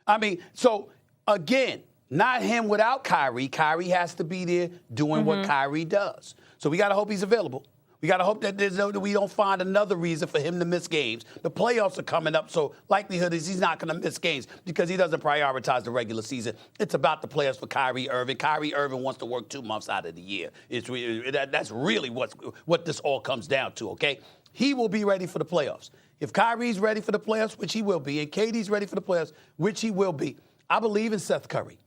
I mean, so again, not him without Kyrie. Kyrie has to be there doing what Kyrie does. So we got to hope he's available. We got to hope that we don't find another reason for him to miss games. The playoffs are coming up, so likelihood is he's not going to miss games because he doesn't prioritize the regular season. It's about the playoffs for Kyrie Irving. Kyrie Irving wants to work 2 months out of the year. That's really what this all comes down to, okay? He will be ready for the playoffs. If Kyrie's ready for the playoffs, which he will be, and KD's ready for the playoffs, which he will be, I believe in Seth Curry.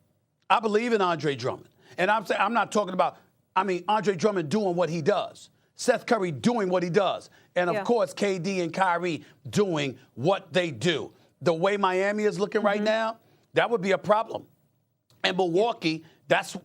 I believe in Andre Drummond. And I'm not talking about, Andre Drummond doing what he does. Seth Curry doing what he does. And, of course, KD and Kyrie doing what they do. The way Miami is looking right now, that would be a problem. And Milwaukee, that's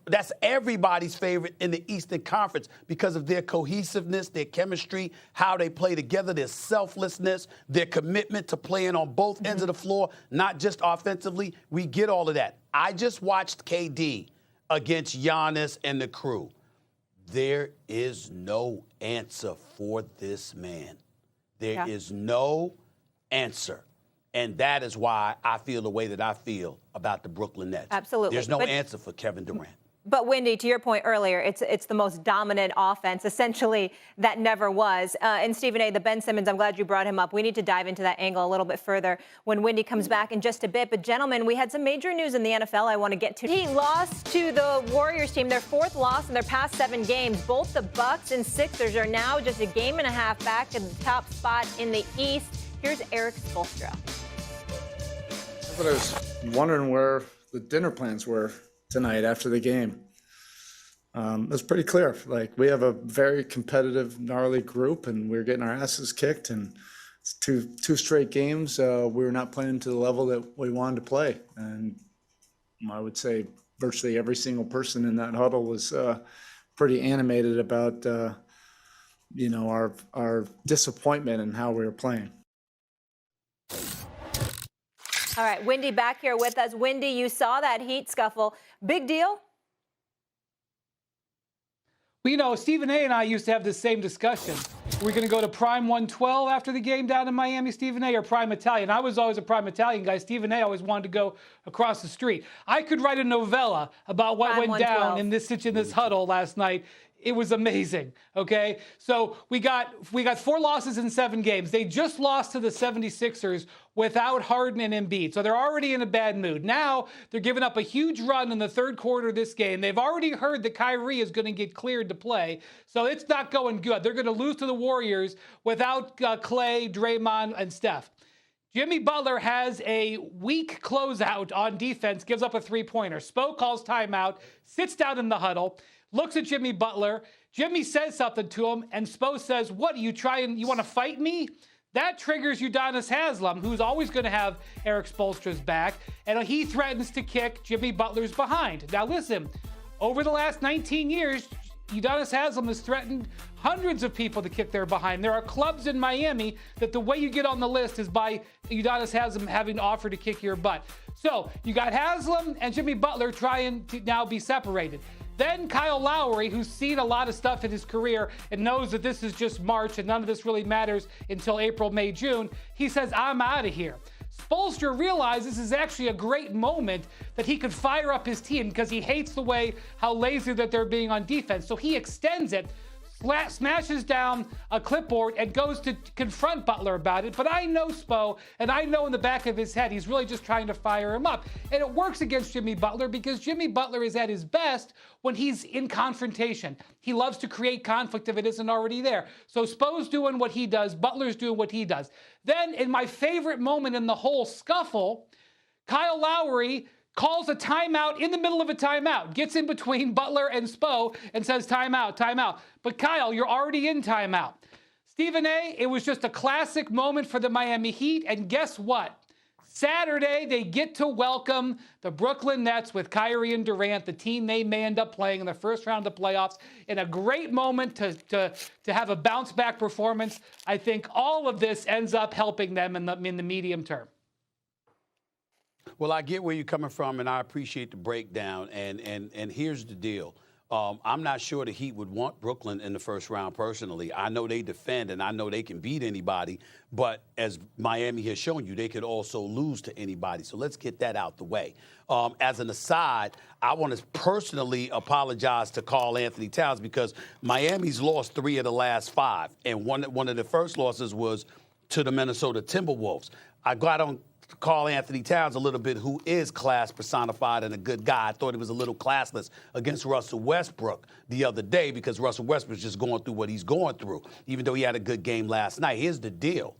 everybody's favorite in the Eastern Conference because of their cohesiveness, their chemistry, how they play together, their selflessness, their commitment to playing on both ends of the floor, not just offensively. We get all of that. I just watched KD against Giannis and the crew. There is no answer for this man. There is no answer. And that is why I feel the way that I feel about the Brooklyn Nets. Absolutely. There's no answer for Kevin Durant. But, Wendy, to your point earlier, it's the most dominant offense, essentially, that never was. And, Stephen A., the Ben Simmons, I'm glad you brought him up. We need to dive into that angle a little bit further when Wendy comes back in just a bit. But, gentlemen, we had some major news in the NFL I want to get to. He lost to the Warriors team, their 4th loss in their past 7 games. Both the Bucks and Sixers are now just a game and a half back to the top spot in the East. Here's Eric Spoelstra. But I was wondering where the dinner plans were tonight after the game. It was pretty clear. Like, we have a very competitive, gnarly group, and we're getting our asses kicked. And it's two straight games. We were not playing to the level that we wanted to play. And I would say virtually every single person in that huddle was pretty animated about, our disappointment in how we were playing. All right, Wendy back here with us. Wendy, you saw that Heat scuffle. Big deal? Well, Stephen A. and I used to have this same discussion. We're going to go to Prime 112 after the game down in Miami, Stephen A., or Prime Italian. I was always a Prime Italian guy. Stephen A. always wanted to go across the street. I could write a novella about what went down in this huddle last night. It was amazing, okay? So we got 4 losses in 7 games. They just lost to the 76ers without Harden and Embiid. So they're already in a bad mood. Now they're giving up a huge run in the 3rd quarter of this game. They've already heard that Kyrie is going to get cleared to play. So it's not going good. They're going to lose to the Warriors without Clay, Draymond, and Steph. Jimmy Butler has a weak closeout on defense, gives up a 3-pointer. Spo calls timeout, sits down in the huddle, looks at Jimmy Butler. Jimmy says something to him, and Spo says, "What, you want to fight me?" That triggers Udonis Haslem, who's always going to have Eric Spoelstra's back, and he threatens to kick Jimmy Butler's behind. Now listen, over the last 19 years, Udonis Haslem has threatened hundreds of people to kick their behind. There are clubs in Miami that the way you get on the list is by Udonis Haslem having offered to kick your butt. So you got Haslem and Jimmy Butler trying to now be separated. Then Kyle Lowry, who's seen a lot of stuff in his career and knows that this is just March and none of this really matters until April, May, June, he says, I'm out of here. Spoelstra realizes this is actually a great moment that he could fire up his team because he hates the way how lazy that they're being on defense. So he extends it, smashes down a clipboard and goes to confront Butler about it. But I know Spo, and I know in the back of his head, he's really just trying to fire him up. And it works against Jimmy Butler because Jimmy Butler is at his best when he's in confrontation. He loves to create conflict if it isn't already there. So Spo's doing what he does, Butler's doing what he does. Then in my favorite moment in the whole scuffle, Kyle Lowry calls a timeout in the middle of a timeout, gets in between Butler and Spo and says timeout, timeout. But Kyle, you're already in timeout. Stephen A., it was just a classic moment for the Miami Heat. And guess what? Saturday, they get to welcome the Brooklyn Nets with Kyrie and Durant, the team they may end up playing in the first round of the playoffs, in a great moment to have a bounce-back performance. I think all of this ends up helping them in the medium term. Well, I get where you're coming from, and I appreciate the breakdown. And here's the deal. I'm not sure the Heat would want Brooklyn in the first round personally. I know they defend, and I know they can beat anybody. But as Miami has shown you, they could also lose to anybody. So let's get that out the way. As an aside, I want to personally apologize to Karl Anthony Towns because Miami's lost 3 of the last 5. And one of the first losses was to the Minnesota Timberwolves. I got on Karl Anthony Towns a little bit, who is class personified and a good guy. I thought he was a little classless against Russell Westbrook the other day because Russell Westbrook's just going through what he's going through, even though he had a good game last night. Here's the deal.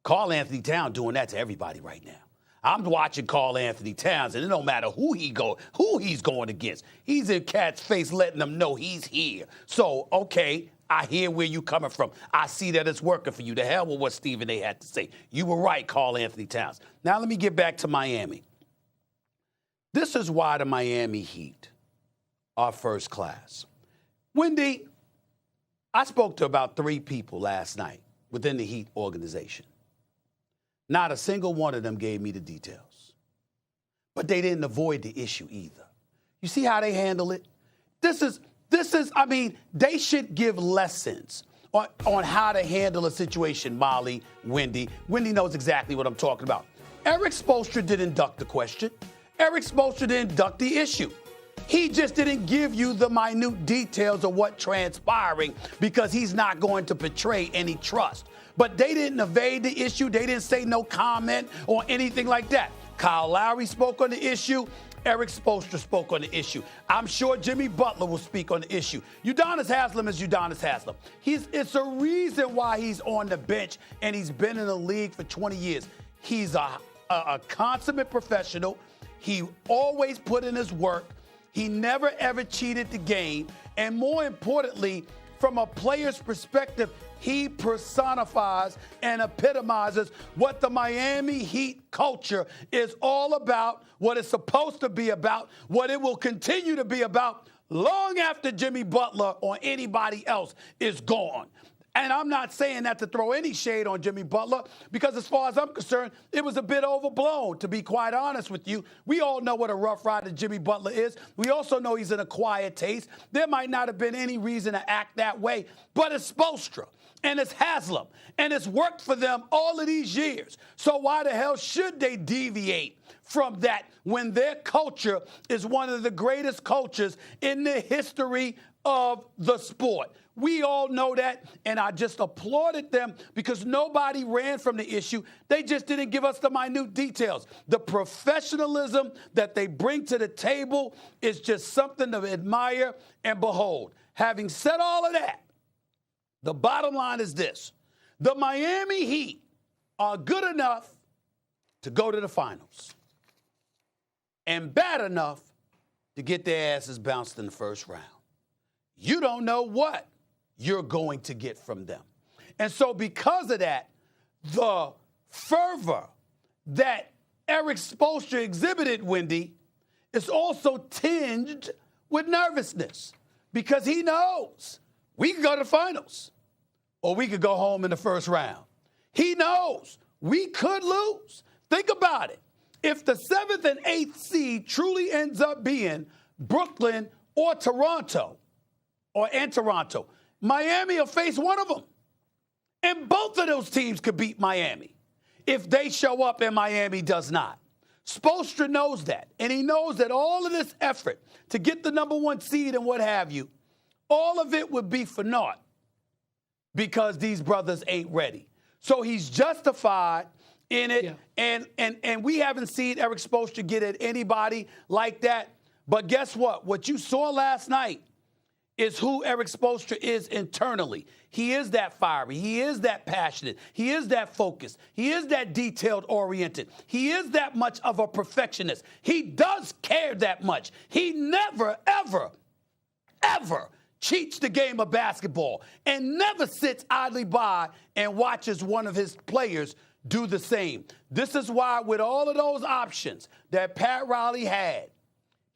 Karl Anthony Towns doing that to everybody right now. I'm watching Karl Anthony Towns, and it don't matter who he's going against. He's in Cat's face letting them know he's here. So, okay, I hear where you coming from. I see that it's working for you. To hell with what Stephen A. had to say. You were right, Karl Anthony Towns. Now let me get back to Miami. This is why the Miami Heat are first class. Wendy, I spoke to about 3 people last night within the Heat organization. Not a single one of them gave me the details. But they didn't avoid the issue either. You see how they handle it? This is, I mean, they should give lessons on how to handle a situation, Molly, Wendy. Wendy knows exactly what I'm talking about. Eric Spoelstra didn't duck the question. Eric Spoelstra didn't duck the issue. He just didn't give you the minute details of what transpiring because he's not going to betray any trust. But they didn't evade the issue. They didn't say no comment or anything like that. Kyle Lowry spoke on the issue. Eric Spoelstra spoke on the issue. I'm sure Jimmy Butler will speak on the issue. Udonis Haslem is Udonis Haslem. It's a reason why he's on the bench, and he's been in the league for 20 years. He's a consummate professional. He always put in his work. He never, ever cheated the game. And more importantly, from a player's perspective, he personifies and epitomizes what the Miami Heat culture is all about, what it's supposed to be about, what it will continue to be about long after Jimmy Butler or anybody else is gone. And I'm not saying that to throw any shade on Jimmy Butler, because as far as I'm concerned, it was a bit overblown, to be quite honest with you. We all know what a rough rider Jimmy Butler is. We also know he's in a quiet taste. There might not have been any reason to act that way, but it's Spoelstra. And it's Haslem, and it's worked for them all of these years. So why the hell should they deviate from that when their culture is one of the greatest cultures in the history of the sport? We all know that, and I just applauded them because nobody ran from the issue. They just didn't give us the minute details. The professionalism that they bring to the table is just something to admire and behold. Having said all of that, the bottom line is this. The Miami Heat are good enough to go to the finals and bad enough to get their asses bounced in the first round. You don't know what you're going to get from them. And so because of that, the fervor that Eric Spoelstra exhibited, Wendy, is also tinged with nervousness. because he knows we could go to the finals or we could go home in the first round. He knows we could lose. Think about it. If the 7th and 8th seed truly ends up being Brooklyn or Toronto, Miami will face one of them. And both of those teams could beat Miami if they show up and Miami does not. Spoelstra knows that. And he knows that all of this effort to get the number 1 seed and what have you, all of it would be for naught because these brothers ain't ready. So he's justified in it. Yeah. And we haven't seen Eric Spoelstra get at anybody like that. But guess what? What you saw last night is who Eric Spoelstra is internally. He is that fiery. He is that passionate. He is that focused. He is that detailed-oriented. He is that much of a perfectionist. He does care that much. He never, ever, ever cheats the game of basketball and never sits idly by and watches one of his players do the same. This is why with all of those options that Pat Riley had,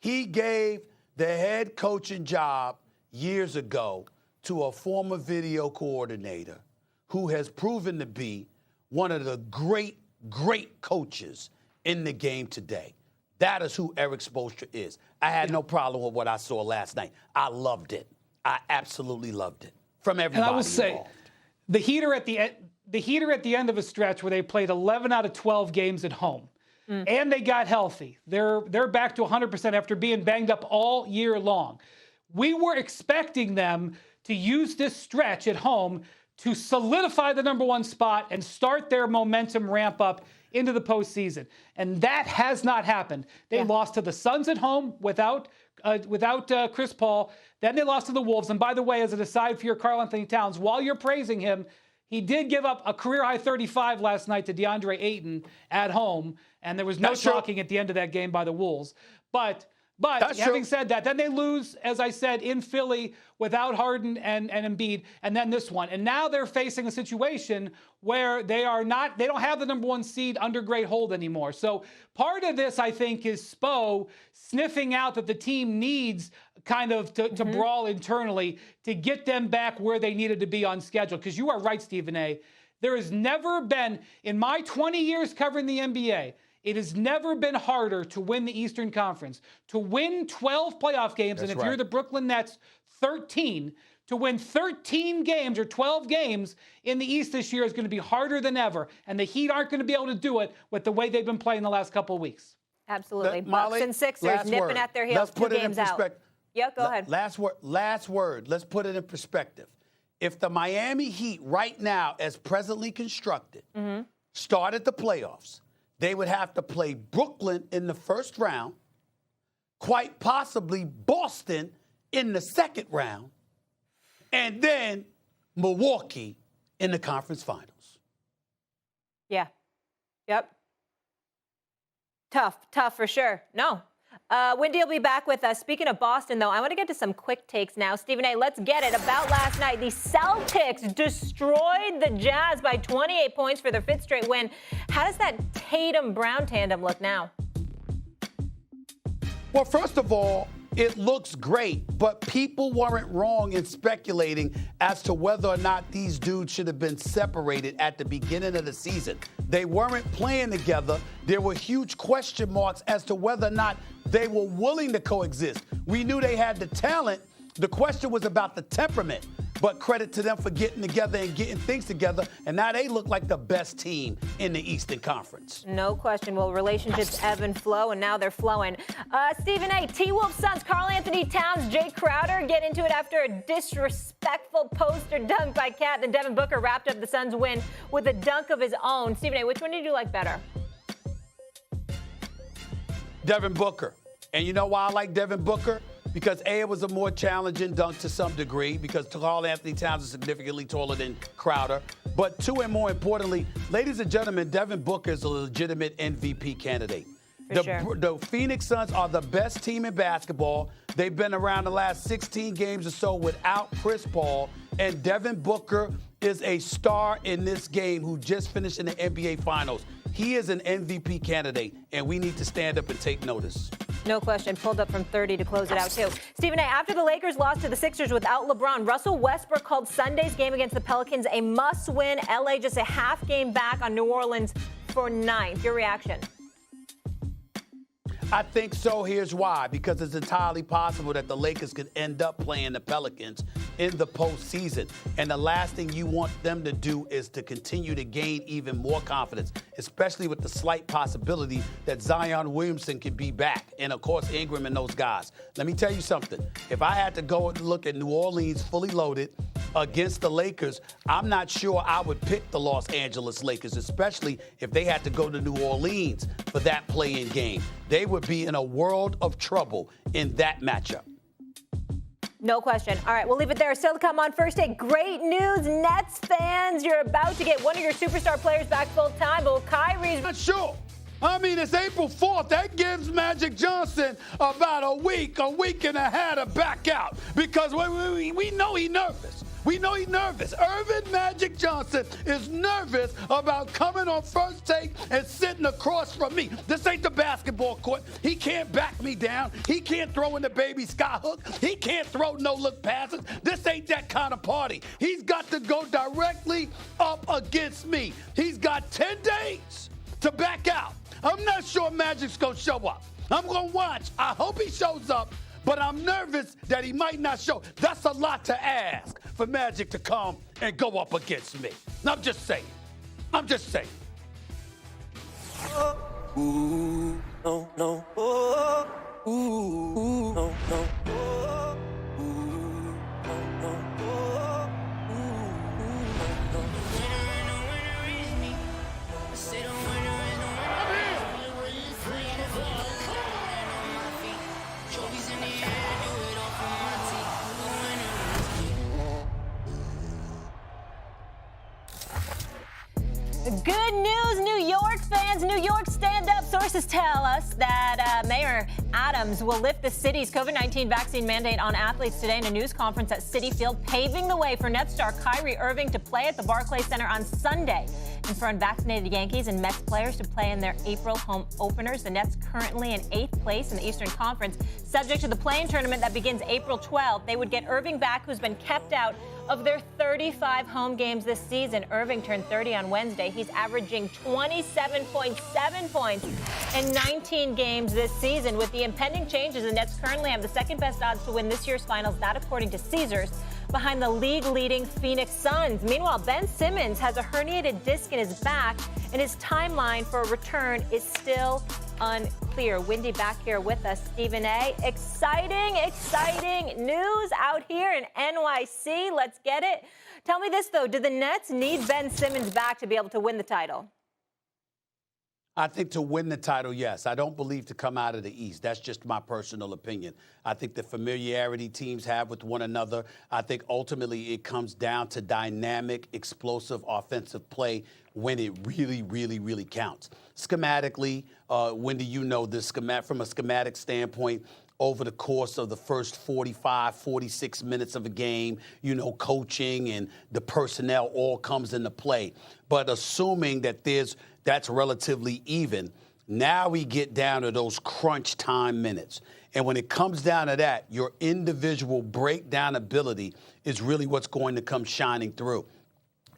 he gave the head coaching job years ago to a former video coordinator who has proven to be one of the great, great coaches in the game today. That is who Eric Spoelstra is. I had no problem with what I saw last night. I loved it. I absolutely loved it from everybody. And I will say, involved. the heater at the end of a stretch where they played 11 out of 12 games at home, and they got healthy. They're back to 100% after being banged up all year long. We were expecting them to use this stretch at home to solidify the number 1 spot and start their momentum ramp up into the postseason. And that has not happened. They lost to the Suns at home without Chris Paul. Then they lost to the Wolves. And by the way, as an aside for your Karl Anthony Towns, while you're praising him, he did give up a career-high 35 last night to DeAndre Ayton at home. And there was no talking at the end of that game by the Wolves. But having said that, then they lose, as I said, in Philly without Harden and Embiid, and then this one. And now they're facing a situation where they don't have the number 1 seed under great hold anymore. So part of this, I think, is Spo sniffing out that the team needs kind of to brawl internally to get them back where they needed to be on schedule. Because you are right, Stephen A. There has never been, in my 20 years covering the NBA, it has never been harder to win the Eastern Conference. To win 12 playoff games, and if you're the Brooklyn Nets, 13. To win 13 games or 12 games in the East this year is going to be harder than ever. And the Heat aren't going to be able to do it with the way they've been playing the last couple of weeks. Absolutely. Molly, Bucks and Sixers nipping at their heels. Let's put 2 it in games out. perspective. Yeah, go ahead. Last word. Let's put it in perspective. If the Miami Heat right now, as presently constructed, started the playoffs, they would have to play Brooklyn in the first round, quite possibly Boston in the second round, and then Milwaukee in the conference finals. Yeah. Yep. Tough for sure. No. Wendy will be back with us. Speaking of Boston, though, I want to get to some quick takes now. Stephen A., let's get it. About last night, the Celtics destroyed the Jazz by 28 points for their 5th straight win. How does that Tatum-Brown tandem look now? Well, first of all, it looks great, but people weren't wrong in speculating as to whether or not these dudes should have been separated at the beginning of the season. They weren't playing together. There were huge question marks as to whether or not they were willing to coexist. We knew they had the talent. The question was about the temperament. But credit to them for getting together and getting things together. And now they look like the best team in the Eastern Conference. No question. Well, relationships ebb and flow, and now they're flowing. Stephen A., T-Wolf Suns, Karl Anthony Towns, Jay Crowder get into it after a disrespectful poster dunk by Cat. Then Devin Booker wrapped up the Suns' win with a dunk of his own. Stephen A., which one did you like better? Devin Booker. And you know why I like Devin Booker? Because A, it was a more challenging dunk to some degree because Karl Anthony Towns is significantly taller than Crowder. But 2, and more importantly, ladies and gentlemen, Devin Booker is a legitimate MVP candidate. The Phoenix Suns are the best team in basketball. They've been around the last 16 games or so without Chris Paul. And Devin Booker is a star in this game who just finished in the NBA Finals. He is an MVP candidate, and we need to stand up and take notice. No question. Pulled up from 30 to close it out, too. Stephen A., after the Lakers lost to the Sixers without LeBron, Russell Westbrook called Sunday's game against the Pelicans a must-win. LA just a half game back on New Orleans for 9th. Your reaction? I think so. Here's why. Because it's entirely possible that the Lakers could end up playing the Pelicans in the postseason. And the last thing you want them to do is to continue to gain even more confidence, especially with the slight possibility that Zion Williamson could be back. And, of course, Ingram and those guys. Let me tell you something. If I had to go and look at New Orleans fully loaded against the Lakers, I'm not sure I would pick the Los Angeles Lakers, especially if they had to go to New Orleans for that play-in game. They would be in a world of trouble in that matchup. No question. All right, we'll leave it there. Still to come on First Take. Great news, Nets fans. You're about to get one of your superstar players back full time, but Kyrie's not sure. I mean, it's April 4th. That gives Magic Johnson about a week and a half to back out because we know he's nervous. We know he's nervous. Irvin Magic Johnson is nervous about coming on First Take and sitting across from me. This ain't the basketball court. He can't back me down. He can't throw in the baby skyhook. He can't throw no-look passes. This ain't that kind of party. He's got to go directly up against me. He's got 10 days to back out. I'm not sure Magic's going to show up. I'm going to watch. I hope he shows up, but I'm nervous that he might not show. That's a lot to ask for Magic to come and go up against me. I'm just saying. I'm just saying. Ooh, no, no. Oh, ooh, no, no. Oh, ooh, no, no. Oh, ooh, no, no. The winner is me. I say the winner is no winner. Trophies in the air, do it all for my team. The winner is me. Good news, New York fans. New York stand up. Sources tell us that Mayor Adams will lift the city's COVID-19 vaccine mandate on athletes today in a news conference at Citi Field, paving the way for Nets star Kyrie Irving to play at the Barclays Center on Sunday, and for unvaccinated Yankees and Mets players to play in their April home openers. The Nets currently in 8th place in the Eastern Conference. Subject to the play-in tournament that begins April 12th, they would get Irving back, who's been kept out of their 35 home games this season. Irving turned 30 on Wednesday. He's averaging 27.7 points in 19 games this season. With the impending changes, the Nets currently have the second best odds to win this year's finals, that according to Caesars, behind the league-leading Phoenix Suns. Meanwhile, Ben Simmons has a herniated disc in his back, and his timeline for a return is still unclear. Windy back here with us, Stephen A. Exciting news out here in NYC. Let's get it. Tell me this, though. Do the Nets need Ben Simmons back to be able to win the title? I think to win the title, yes. I don't believe to come out of the East. That's just my personal opinion. I think the familiarity teams have with one another. I think ultimately it comes down to dynamic, explosive offensive play when it really, really, really counts. Schematically, Wendy, you know this, from a schematic standpoint, over the course of the first 45, 46 minutes of a game, coaching and the personnel all comes into play. But assuming that that's relatively even, now we get down to those crunch time minutes. And when it comes down to that, your individual breakdown ability is really what's going to come shining through.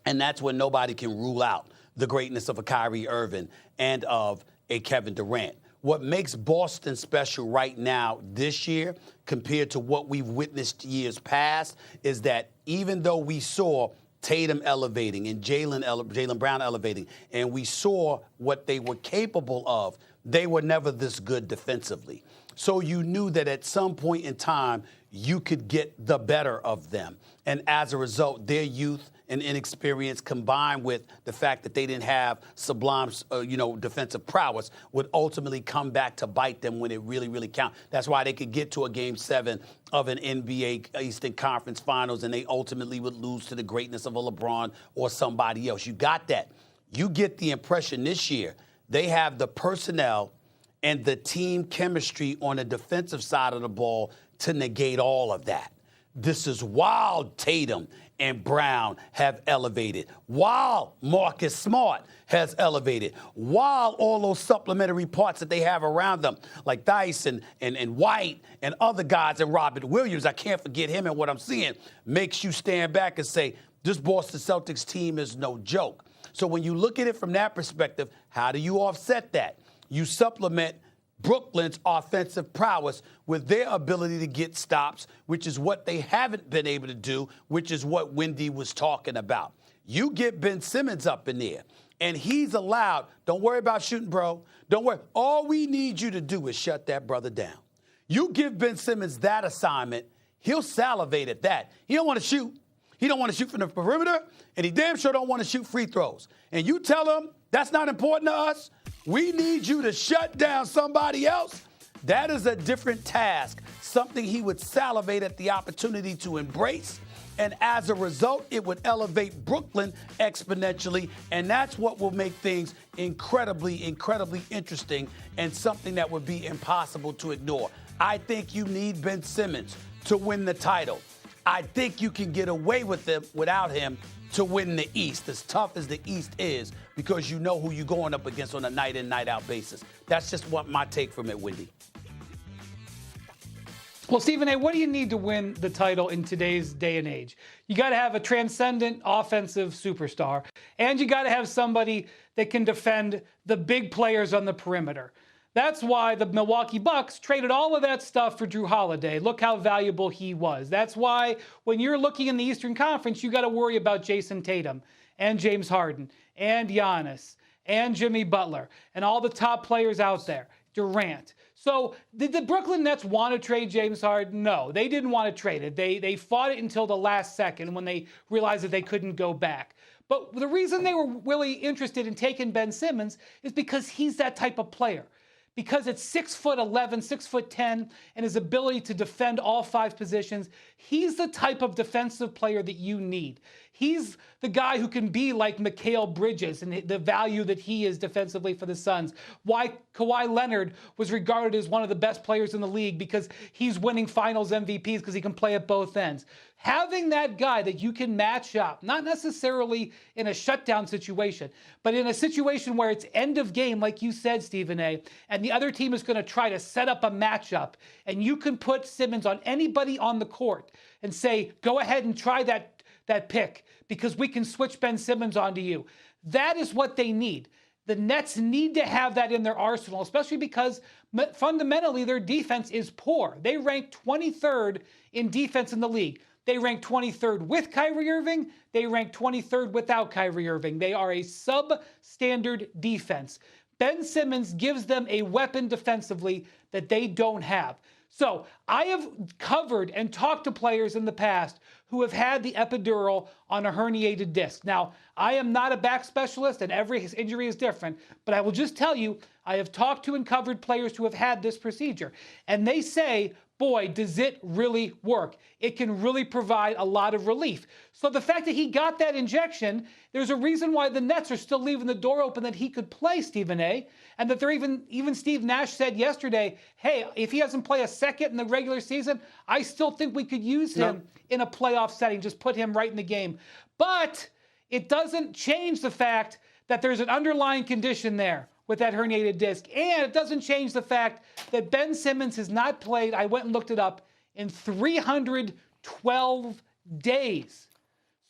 And that's when nobody can rule out the greatness of a Kyrie Irving and of a Kevin Durant. What makes Boston special right now this year compared to what we've witnessed years past is that even though we saw Tatum elevating and Jaylen Brown elevating, and we saw what they were capable of, they were never this good defensively. So you knew that at some point in time, you could get the better of them. And as a result, their youth and inexperience combined with the fact that they didn't have sublime, defensive prowess would ultimately come back to bite them when it really, really counted. That's why they could get to a Game 7 of an NBA Eastern Conference Finals and they ultimately would lose to the greatness of a LeBron or somebody else. You got that. You get the impression this year they have the personnel and the team chemistry on the defensive side of the ball to negate all of that. This is wild Tatum and Brown have elevated, while Marcus Smart has elevated, while all those supplementary parts that they have around them, like Dice and White and other guys, and Robert Williams, I can't forget him, and what I'm seeing makes you stand back and say, this Boston Celtics team is no joke. So when you look at it from that perspective, how do you offset that? You supplement Brooklyn's offensive prowess with their ability to get stops, which is what they haven't been able to do, which is what Wendy was talking about. You get Ben Simmons up in there, and he's allowed, don't worry about shooting, bro. Don't worry. All we need you to do is shut that brother down. You give Ben Simmons that assignment, he'll salivate at that. He don't want to shoot. He don't want to shoot from the perimeter, and he damn sure don't want to shoot free throws. And you tell him that's not important to us. We need you to shut down somebody else. That is a different task, something he would salivate at the opportunity to embrace. And as a result, it would elevate Brooklyn exponentially. And that's what will make things incredibly, incredibly interesting and something that would be impossible to ignore. I think you need Ben Simmons to win the title. I think you can get away with them without him to win the East, as tough as the East is, because you know who you're going up against on a night-in, night-out basis. That's just what my take from it, Wendy. Well, Stephen A., what do you need to win the title in today's day and age? You got to have a transcendent offensive superstar, and you got to have somebody that can defend the big players on the perimeter. That's why the Milwaukee Bucks traded all of that stuff for Drew Holiday. Look how valuable he was. That's why when you're looking in the Eastern Conference, you got to worry about Jason Tatum and James Harden and Giannis and Jimmy Butler and all the top players out there, Durant. So did the Brooklyn Nets want to trade James Harden? No, they didn't want to trade it. They fought it until the last second when they realized that they couldn't go back. But the reason they were really interested in taking Ben Simmons is because he's that type of player. Because it's 6'11", 6'10", and his ability to defend all 5 positions, he's the type of defensive player that you need. He's the guy who can be like Mikal Bridges and the value that he is defensively for the Suns. Why Kawhi Leonard was regarded as one of the best players in the league, because he's winning finals MVPs because he can play at both ends. Having that guy that you can match up, not necessarily in a shutdown situation, but in a situation where it's end of game, like you said, Stephen A., and the other team is going to try to set up a matchup, and you can put Simmons on anybody on the court and say, go ahead and try that pick because we can switch Ben Simmons onto you. That is what they need. The Nets need to have that in their arsenal, especially because fundamentally their defense is poor. They rank 23rd in defense in the league. They rank 23rd with Kyrie Irving. They rank 23rd without Kyrie Irving. They are a substandard defense. Ben Simmons gives them a weapon defensively that they don't have. So I have covered and talked to players in the past who have had the epidural on a herniated disc. Now, I am not a back specialist, and every injury is different, but I will just tell you, I have talked to and covered players who have had this procedure, and they say, boy, does it really work. It can really provide a lot of relief. So the fact that he got that injection, there's a reason why the Nets are still leaving the door open that he could play, Stephen A., and that they're even Steve Nash said yesterday, hey, if he doesn't play a second in the regular season, I still think we could use him in a playoff setting, just put him right in the game. But it doesn't change the fact that there's an underlying condition there with that herniated disc. And it doesn't change the fact that Ben Simmons has not played, I went and looked it up, in 312 days.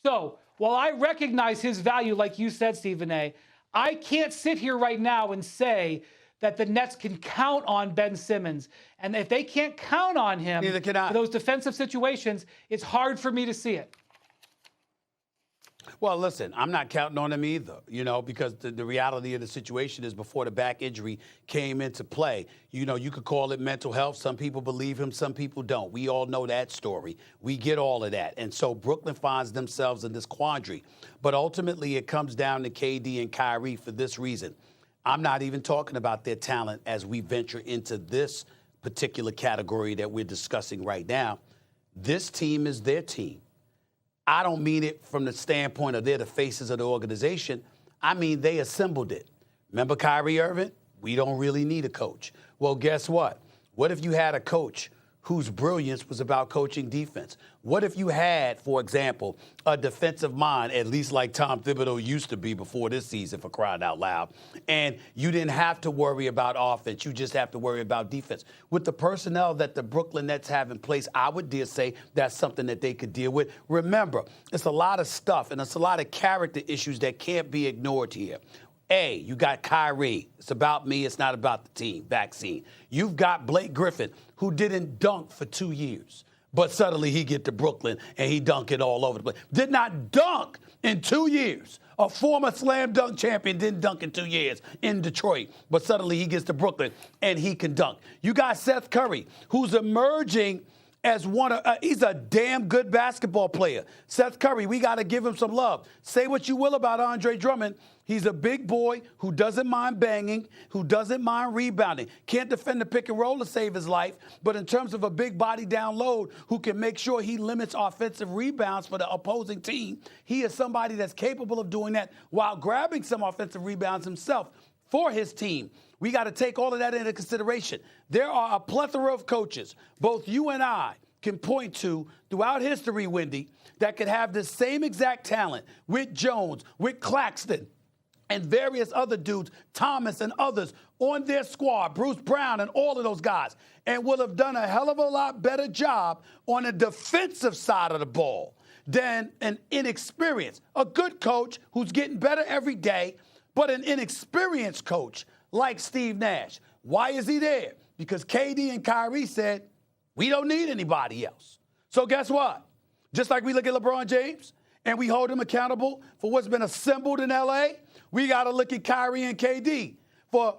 So while I recognize his value, like you said, Stephen A., I can't sit here right now and say that the Nets can count on Ben Simmons. And if they can't count on him for those defensive situations, it's hard for me to see it. Well, listen, I'm not counting on him either, because the reality of the situation is before the back injury came into play, you could call it mental health. Some people believe him, some people don't. We all know that story. We get all of that. And so Brooklyn finds themselves in this quandary. But ultimately, it comes down to KD and Kyrie for this reason. I'm not even talking about their talent as we venture into this particular category that we're discussing right now. This team is their team. I don't mean it from the standpoint of they're the faces of the organization. I mean they assembled it. Remember Kyrie Irving? We don't really need a coach. Well, guess what? What if you had a coach whose brilliance was about coaching defense? What if you had, for example, a defensive mind, at least like Tom Thibodeau used to be before this season, for crying out loud, and you didn't have to worry about offense, you just have to worry about defense? With the personnel that the Brooklyn Nets have in place, I would dare say that's something that they could deal with. Remember, it's a lot of stuff and it's a lot of character issues that can't be ignored here. A, you got Kyrie. It's about me. It's not about the team. Vaccine. You've got Blake Griffin, who didn't dunk for 2 years. But suddenly he get to Brooklyn and he dunk it all over the place. Did not dunk in 2 years. A former slam dunk champion didn't dunk in 2 years in Detroit. But suddenly he gets to Brooklyn and he can dunk. You got Seth Curry, who's emerging as he's a damn good basketball player. Seth Curry, we got to give him some love. Say what you will about Andre Drummond. He's a big boy who doesn't mind banging, who doesn't mind rebounding. Can't defend the pick and roll to save his life, but in terms of a big body down low who can make sure he limits offensive rebounds for the opposing team, he is somebody that's capable of doing that while grabbing some offensive rebounds himself for his team. We got to take all of that into consideration. There are a plethora of coaches, both you and I can point to throughout history, Wendy, that could have the same exact talent with Jones, with Claxton, and various other dudes, Thomas and others, on their squad, Bruce Brown and all of those guys, and will have done a hell of a lot better job on the defensive side of the ball than an inexperienced, a good coach who's getting better every day, but an inexperienced coach like Steve Nash. Why is he there? Because KD and Kyrie said, we don't need anybody else. So guess what? Just like we look at LeBron James and we hold him accountable for what's been assembled in L.A., we got to look at Kyrie and KD for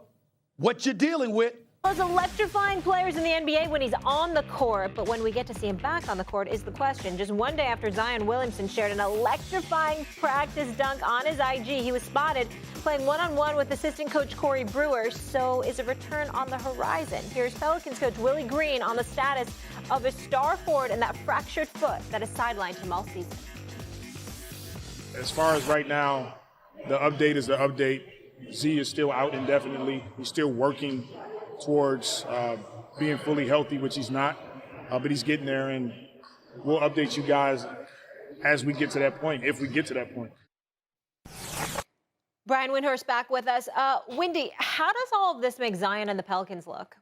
what you're dealing with. Those electrifying players in the NBA when he's on the court, but when we get to see him back on the court is the question. Just one day after Zion Williamson shared an electrifying practice dunk on his IG, he was spotted playing one-on-one with assistant coach Corey Brewer. So is a return on the horizon? Here's Pelicans coach Willie Green on the status of a star forward and that fractured foot that has sidelined him all season. As far as right now, the update is the update. Z is still out indefinitely. He's still working towards being fully healthy, which he's not, but he's getting there, and we'll update you guys as we get to that point, if we get to that point. Brian Windhorst back with us. Wendy, how does all of this make Zion and the Pelicans look?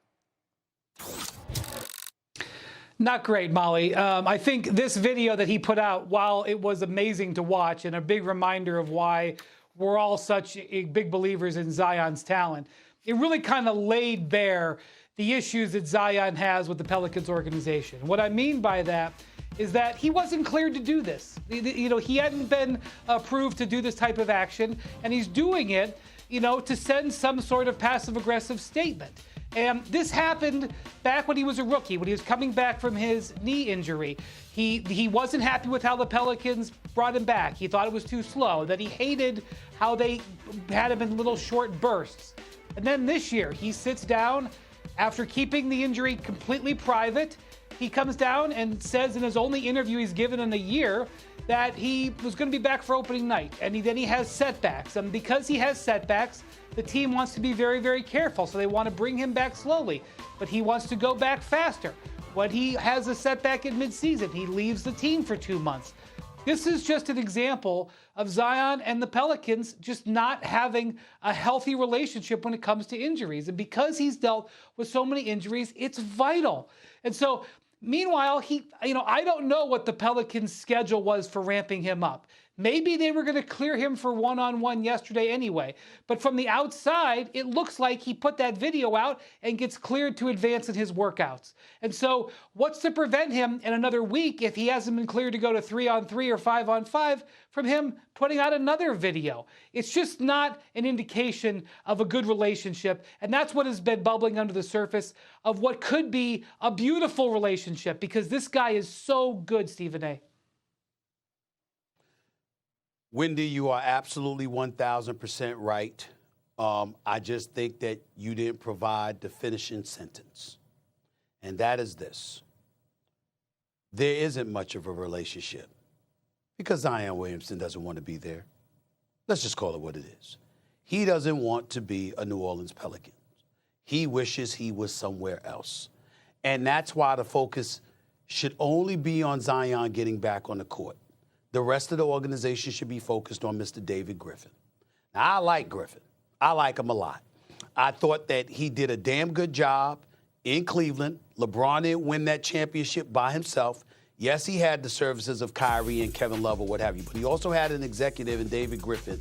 Not great, Molly. I think this video that he put out, while it was amazing to watch and a big reminder of why we're all such big believers in Zion's talent, it really kind of laid bare the issues that Zion has with the Pelicans organization. What I mean by that is that he wasn't cleared to do this. He hadn't been approved to do this type of action, and he's doing it, to send some sort of passive-aggressive statement. And this happened back when he was a rookie, when he was coming back from his knee injury. He wasn't happy with how the Pelicans brought him back. He thought it was too slow, that he hated how they had him in little short bursts. And then this year, he sits down after keeping the injury completely private. He comes down and says in his only interview he's given in a year that he was going to be back for opening night. And then he has setbacks. And because he has setbacks, the team wants to be very, very careful. So they want to bring him back slowly. But he wants to go back faster. When he has a setback in midseason, he leaves the team for 2 months. This is just an example of Zion and the Pelicans just not having a healthy relationship when it comes to injuries. And because he's dealt with so many injuries, it's vital. And so, meanwhile, I don't know what the Pelicans' schedule was for ramping him up. Maybe they were going to clear him for one-on-one yesterday anyway. But from the outside, it looks like he put that video out and gets cleared to advance in his workouts. And so what's to prevent him in another week, if he hasn't been cleared to go to 3-on-3 or 5-on-5, from him putting out another video? It's just not an indication of a good relationship. And that's what has been bubbling under the surface of what could be a beautiful relationship, because this guy is so good, Stephen A. Wendy, you are absolutely 1,000% right. I just think that you didn't provide the finishing sentence. And that is this. There isn't much of a relationship because Zion Williamson doesn't want to be there. Let's just call it what it is. He doesn't want to be a New Orleans Pelican. He wishes he was somewhere else. And that's why the focus should only be on Zion getting back on the court. The rest of the organization should be focused on Mr. David Griffin. Now, I like Griffin. I like him a lot. I thought that he did a damn good job in Cleveland. LeBron didn't win that championship by himself. Yes, he had the services of Kyrie and Kevin Love or what have you, but he also had an executive in David Griffin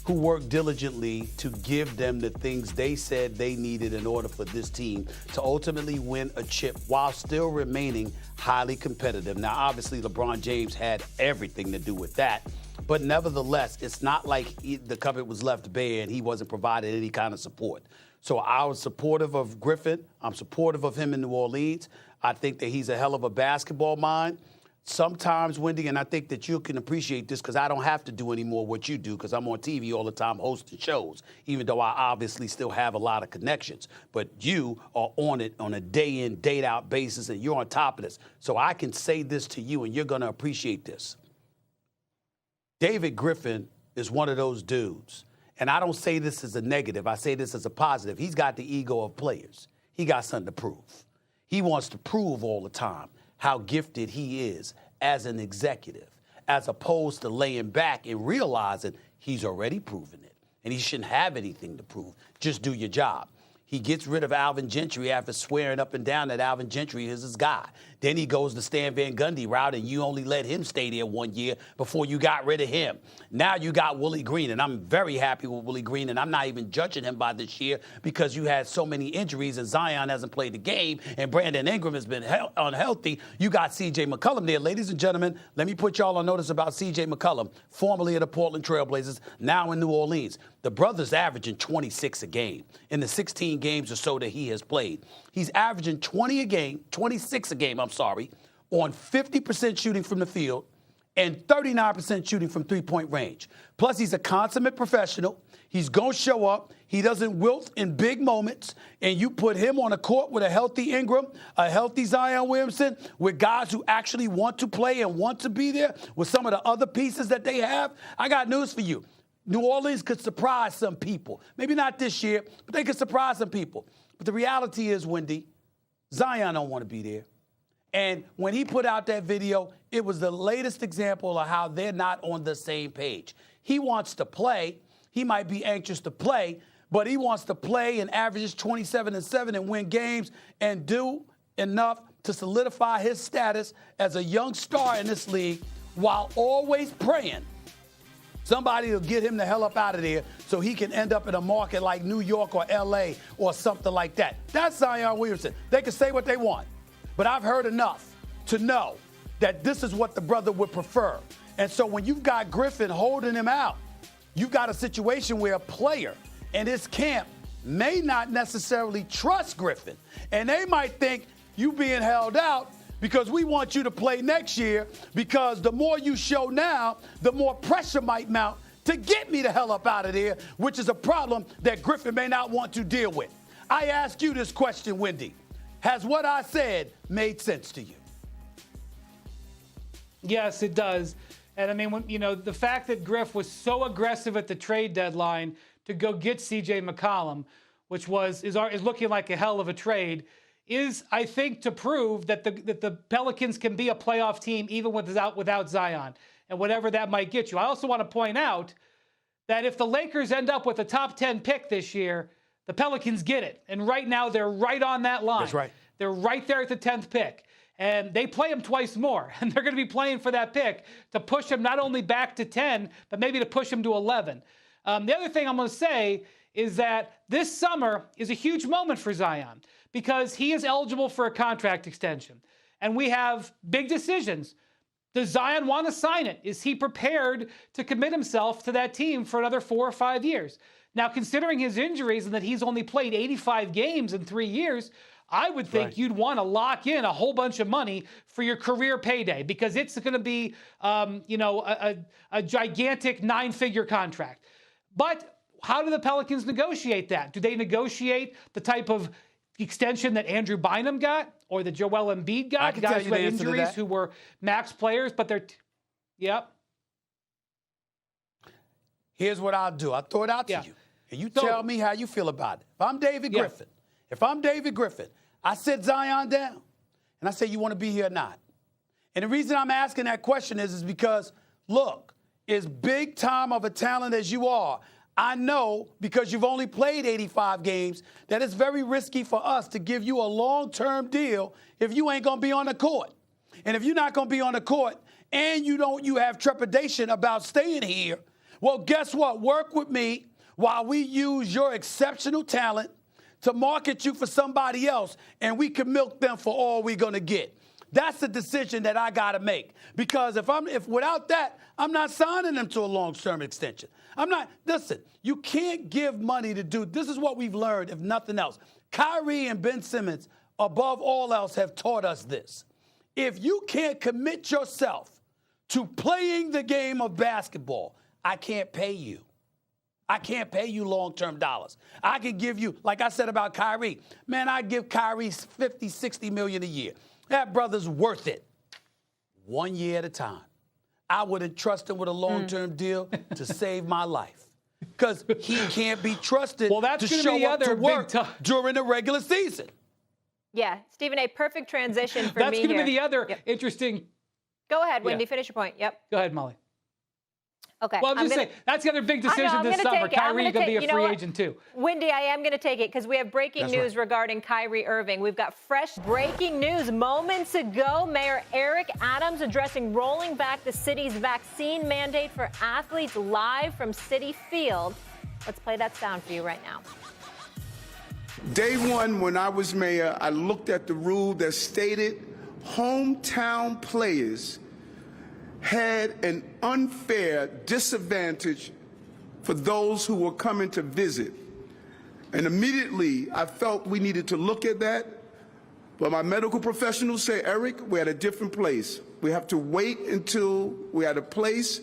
who worked diligently to give them the things they said they needed in order for this team to ultimately win a chip while still remaining highly competitive. Now, obviously, LeBron James had everything to do with that, but nevertheless, it's not like the cupboard was left bare and he wasn't provided any kind of support. So I was supportive of Griffin. I'm supportive of him in New Orleans. I think that he's a hell of a basketball mind. Sometimes, Wendy, and I think that you can appreciate this because I don't have to do any more what you do because I'm on TV all the time hosting shows, even though I obviously still have a lot of connections. But you are on it on a day-in, day-out basis, and you're on top of this. So I can say this to you, and you're going to appreciate this. David Griffin is one of those dudes. And I don't say this as a negative. I say this as a positive. He's got the ego of players. He got something to prove. He wants to prove all the time how gifted he is as an executive, as opposed to laying back and realizing he's already proven it and he shouldn't have anything to prove. Just do your job. He gets rid of Alvin Gentry after swearing up and down that Alvin Gentry is his guy. Then he goes the Stan Van Gundy route, and you only let him stay there 1 year before you got rid of him. Now you got Willie Green, and I'm very happy with Willie Green, and I'm not even judging him by this year because you had so many injuries, and Zion hasn't played the game, and Brandon Ingram has been unhealthy. You got C.J. McCollum there. Ladies and gentlemen, let me put y'all on notice about C.J. McCollum, formerly of the Portland Trailblazers, now in New Orleans. The brother's averaging 26 a game in the 16 games or so that he has played. He's averaging 26 a game, on 50% shooting from the field and 39% shooting from three-point range. Plus, he's a consummate professional. He's going to show up. He doesn't wilt in big moments. And you put him on a court with a healthy Ingram, a healthy Zion Williamson, with guys who actually want to play and want to be there, with some of the other pieces that they have. I got news for you. New Orleans could surprise some people. Maybe not this year, but they could surprise some people. But the reality is, Wendy, Zion don't want to be there. And when he put out that video, it was the latest example of how they're not on the same page. He wants to play. He might be anxious to play, but he wants to play and averages 27-7 and win games and do enough to solidify his status as a young star in this league while always praying somebody will get him the hell up out of there so he can end up in a market like New York or L.A. or something like that. That's Zion Williamson. They can say what they want. But I've heard enough to know that this is what the brother would prefer. And so when you've got Griffin holding him out, you've got a situation where a player in his camp may not necessarily trust Griffin. And they might think you being held out because we want you to play next year because the more you show now, the more pressure might mount to get me the hell up out of there, which is a problem that Griffin may not want to deal with. I ask you this question, Wendy. Has what I said made sense to you? Yes, it does. And I mean, the fact that Griff was so aggressive at the trade deadline to go get C.J. McCollum, which is looking like a hell of a trade, is, I think, to prove that the Pelicans can be a playoff team even without Zion and whatever that might get you. I also want to point out that if the Lakers end up with a top 10 pick this year, the Pelicans get it. And right now, they're right on that line. That's right. They're right there at the 10th pick. And they play them twice more. And they're going to be playing for that pick to push them not only back to 10, but maybe to push them to 11. The other thing I'm going to say is that this summer is a huge moment for Zion because he is eligible for a contract extension. And we have big decisions. Does Zion want to sign it? Is he prepared to commit himself to that team for another 4 or 5 years? Now, considering his injuries and that he's only played 85 games in 3 years, I would think you'd want to lock in a whole bunch of money for your career payday because it's going to be, a gigantic 9-figure contract. But how do the Pelicans negotiate that? Do they negotiate the type of extension that Andrew Bynum got or that Joel Embiid got? Guys who had injuries who were max players, but they're, yep. Here's what I'll do. I'll throw it out to you. And you tell me how you feel about it. If I'm David Griffin, I sit Zion down, and I say, you want to be here or not? And the reason I'm asking that question is because, look, as big time of a talent as you are, I know, because you've only played 85 games, that it's very risky for us to give you a long-term deal if you ain't going to be on the court. And if you're not going to be on the court and you have trepidation about staying here, well, guess what? Work with me while we use your exceptional talent to market you for somebody else, and we can milk them for all we're going to get. That's the decision that I got to make, because if without that, I'm not signing them to a long-term extension. Listen, you can't give money to do, this is what we've learned, if nothing else. Kyrie and Ben Simmons, above all else, have taught us this. If you can't commit yourself to playing the game of basketball, I can't pay you. I can't pay you long-term dollars. I can give you, like I said about Kyrie, man, I give Kyrie $50, $60 million a year. That brother's worth it. 1 year at a time. I would entrust him with a long-term deal to save my life, because he can't be trusted to show up to work during the regular season. Yeah, Stephen A., perfect transition for That's me going to here. be the other interesting. Go ahead, Wendy. Yeah. Finish your point. Yep. Go ahead, Molly. Okay. Well, I'm just saying, that's the other big decision this summer. Kyrie's going to be a free agent, too. Wendy, I am going to take it because we have breaking news regarding Kyrie Irving. We've got fresh breaking news moments ago. Mayor Eric Adams addressing rolling back the city's vaccine mandate for athletes live from Citi Field. Let's play that sound for you right now. Day one, when I was mayor, I looked at the rule that stated hometown players had an unfair disadvantage for those who were coming to visit. And immediately, I felt we needed to look at that. But my medical professionals say, Eric, we're at a different place. We have to wait until we're at a place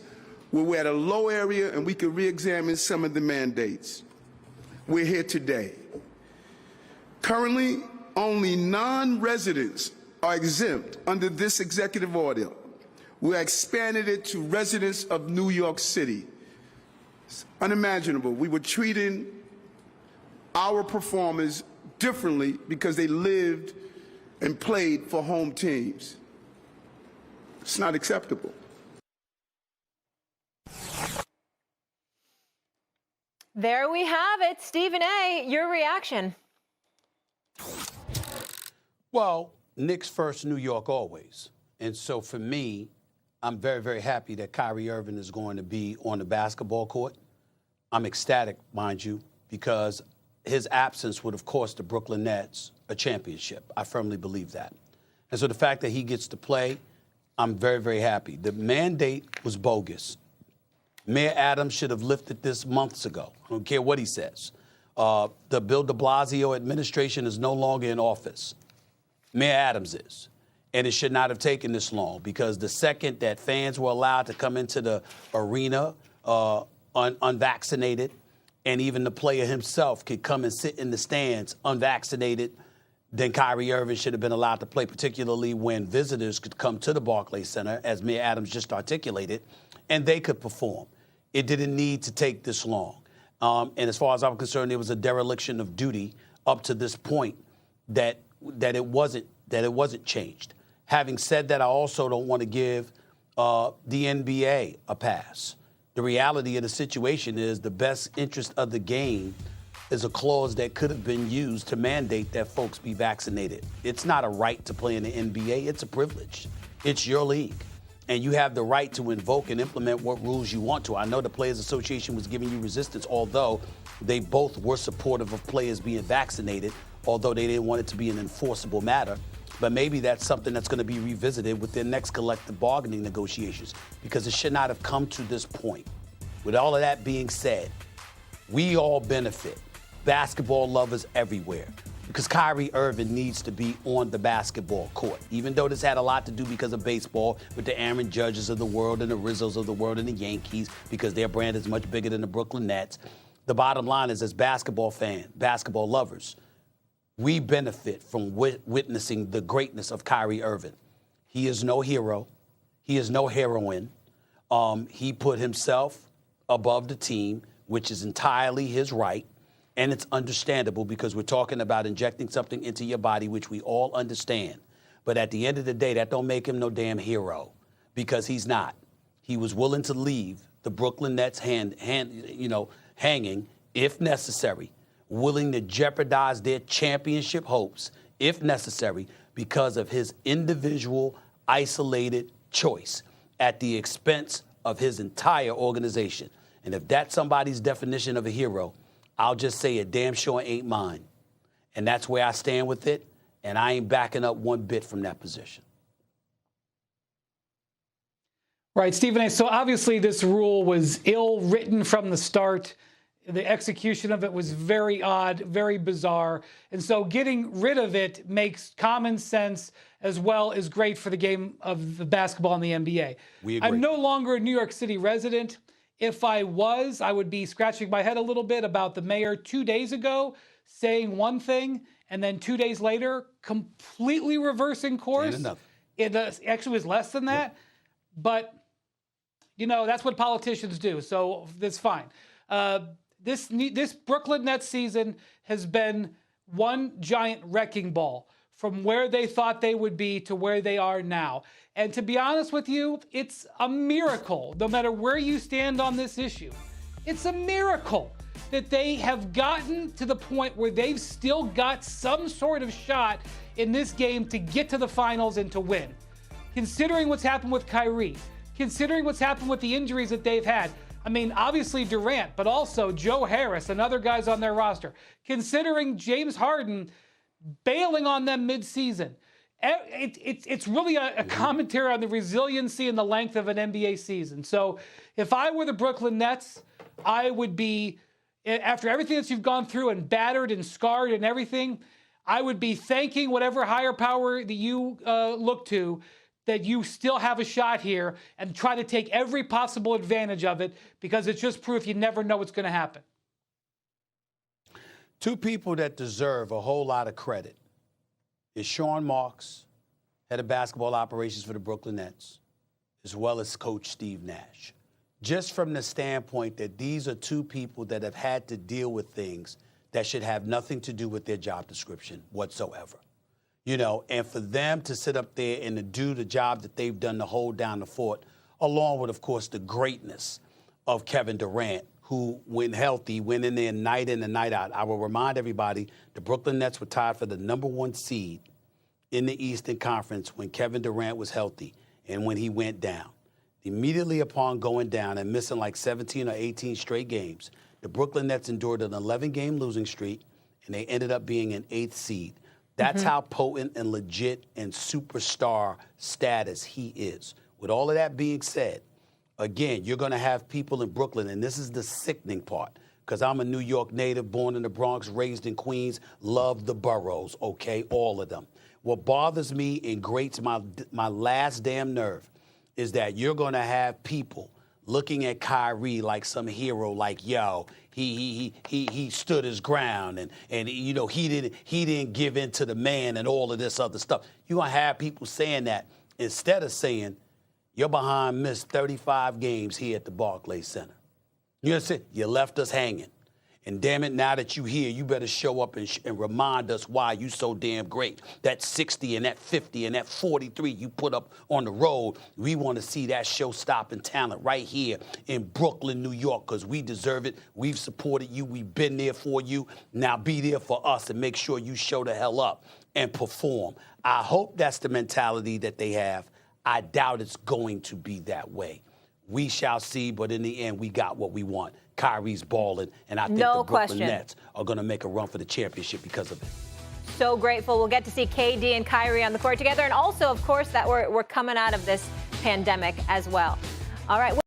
where we're at a low area and we can re-examine some of the mandates. We're here today. Currently, only non-residents are exempt under this executive order. We expanded it to residents of New York City. It's unimaginable. We were treating our performers differently because they lived and played for home teams. It's not acceptable. There we have it. Stephen A., your reaction. Well, Knicks first, New York always. And so for me, I'm very, very happy that Kyrie Irving is going to be on the basketball court. I'm ecstatic, mind you, because his absence would have cost the Brooklyn Nets a championship. I firmly believe that. And so the fact that he gets to play, I'm very, very happy. The mandate was bogus. Mayor Adams should have lifted this months ago. I don't care what he says. The Bill de Blasio administration is no longer in office. Mayor Adams is. And it should not have taken this long, because the second that fans were allowed to come into the arena unvaccinated, and even the player himself could come and sit in the stands unvaccinated, then Kyrie Irving should have been allowed to play, particularly when visitors could come to the Barclays Center, as Mayor Adams just articulated, and they could perform. It didn't need to take this long. And as far as I'm concerned, it was a dereliction of duty up to this point that it wasn't changed. Having said that, I also don't want to give the NBA a pass. The reality of the situation is the best interest of the game is a clause that could have been used to mandate that folks be vaccinated. It's not a right to play in the NBA. It's a privilege. It's your league. And you have the right to invoke and implement what rules you want to. I know the Players Association was giving you resistance, although they both were supportive of players being vaccinated, although they didn't want it to be an enforceable matter. But maybe that's something that's going to be revisited with their next collective bargaining negotiations, because it should not have come to this point. With all of that being said, we all benefit, basketball lovers everywhere, because Kyrie Irving needs to be on the basketball court. Even though this had a lot to do because of baseball with the Aaron Judges of the world and the Rizzos of the world and the Yankees, because their brand is much bigger than the Brooklyn Nets. The bottom line is, as basketball fans, basketball lovers, we benefit from witnessing the greatness of Kyrie Irving. He is no hero. He is no heroine. He put himself above the team, which is entirely his right. And it's understandable because we're talking about injecting something into your body, which we all understand. But at the end of the day, that don't make him no damn hero, because he's not. He was willing to leave the Brooklyn Nets hanging, if necessary, willing to jeopardize their championship hopes, if necessary, because of his individual, isolated choice at the expense of his entire organization. And if that's somebody's definition of a hero, I'll just say it damn sure ain't mine. And that's where I stand with it, and I ain't backing up one bit from that position. Right, Stephen A. So obviously this rule was ill-written from the start. The execution of it was very odd, very bizarre. And so getting rid of it makes common sense, as well as great for the game of the basketball in the NBA. We agree. I'm no longer a New York City resident. If I was, I would be scratching my head a little bit about the mayor 2 days ago saying one thing and then 2 days later completely reversing course. It actually was less than that. But, you know, that's what politicians do. So that's fine. This Brooklyn Nets season has been one giant wrecking ball from where they thought they would be to where they are now. And to be honest with you, it's a miracle, no matter where you stand on this issue. It's a miracle that they have gotten to the point where they've still got some sort of shot in this game to get to the finals and to win. Considering what's happened with Kyrie, considering what's happened with the injuries that they've had, I mean, obviously Durant, but also Joe Harris and other guys on their roster. Considering James Harden bailing on them midseason. It's really a commentary on the resiliency and the length of an NBA season. So if I were the Brooklyn Nets, I would be, after everything that you've gone through and battered and scarred and everything, I would be thanking whatever higher power that you look to, that you still have a shot here, and try to take every possible advantage of it, because it's just proof you never know what's going to happen. Two people that deserve a whole lot of credit is Sean Marks, head of basketball operations for the Brooklyn Nets, as well as Coach Steve Nash. Just from the standpoint that these are two people that have had to deal with things that should have nothing to do with their job description whatsoever. You know, and for them to sit up there and to do the job that they've done to hold down the fort, along with, of course, the greatness of Kevin Durant, who, when healthy, went in there night in and night out. I will remind everybody, the Brooklyn Nets were tied for the #1 seed in the Eastern Conference when Kevin Durant was healthy and when he went down. Immediately upon going down and missing like 17 or 18 straight games, the Brooklyn Nets endured an 11-game losing streak, and they ended up being an 8th seed. That's how potent and legit and superstar status he is. With all of that being said, again, you're going to have people in Brooklyn, and this is the sickening part, because I'm a New York native, born in the Bronx, raised in Queens, love the boroughs, okay, all of them. What bothers me and grates my last damn nerve is that you're going to have people looking at Kyrie like some hero, like, yo, he stood his ground, and you know, he didn't give in to the man and all of this other stuff. You're going to have people saying that instead of saying, your behind missed 35 games here at the Barclays Center. You understand? You left us hanging. And damn it, now that you're here, you better show up and remind us why you so damn great. That 60 and that 50 and that 43 you put up on the road, we want to see that show-stopping talent right here in Brooklyn, New York, because we deserve it. We've supported you. We've been there for you. Now be there for us and make sure you show the hell up and perform. I hope that's the mentality that they have. I doubt it's going to be that way. We shall see, but in the end, we got what we want. Kyrie's balling, and I think the Brooklyn Nets are going to make a run for the championship because of it. So grateful. We'll get to see KD and Kyrie on the court together, and also, of course, that we're coming out of this pandemic as well. All right.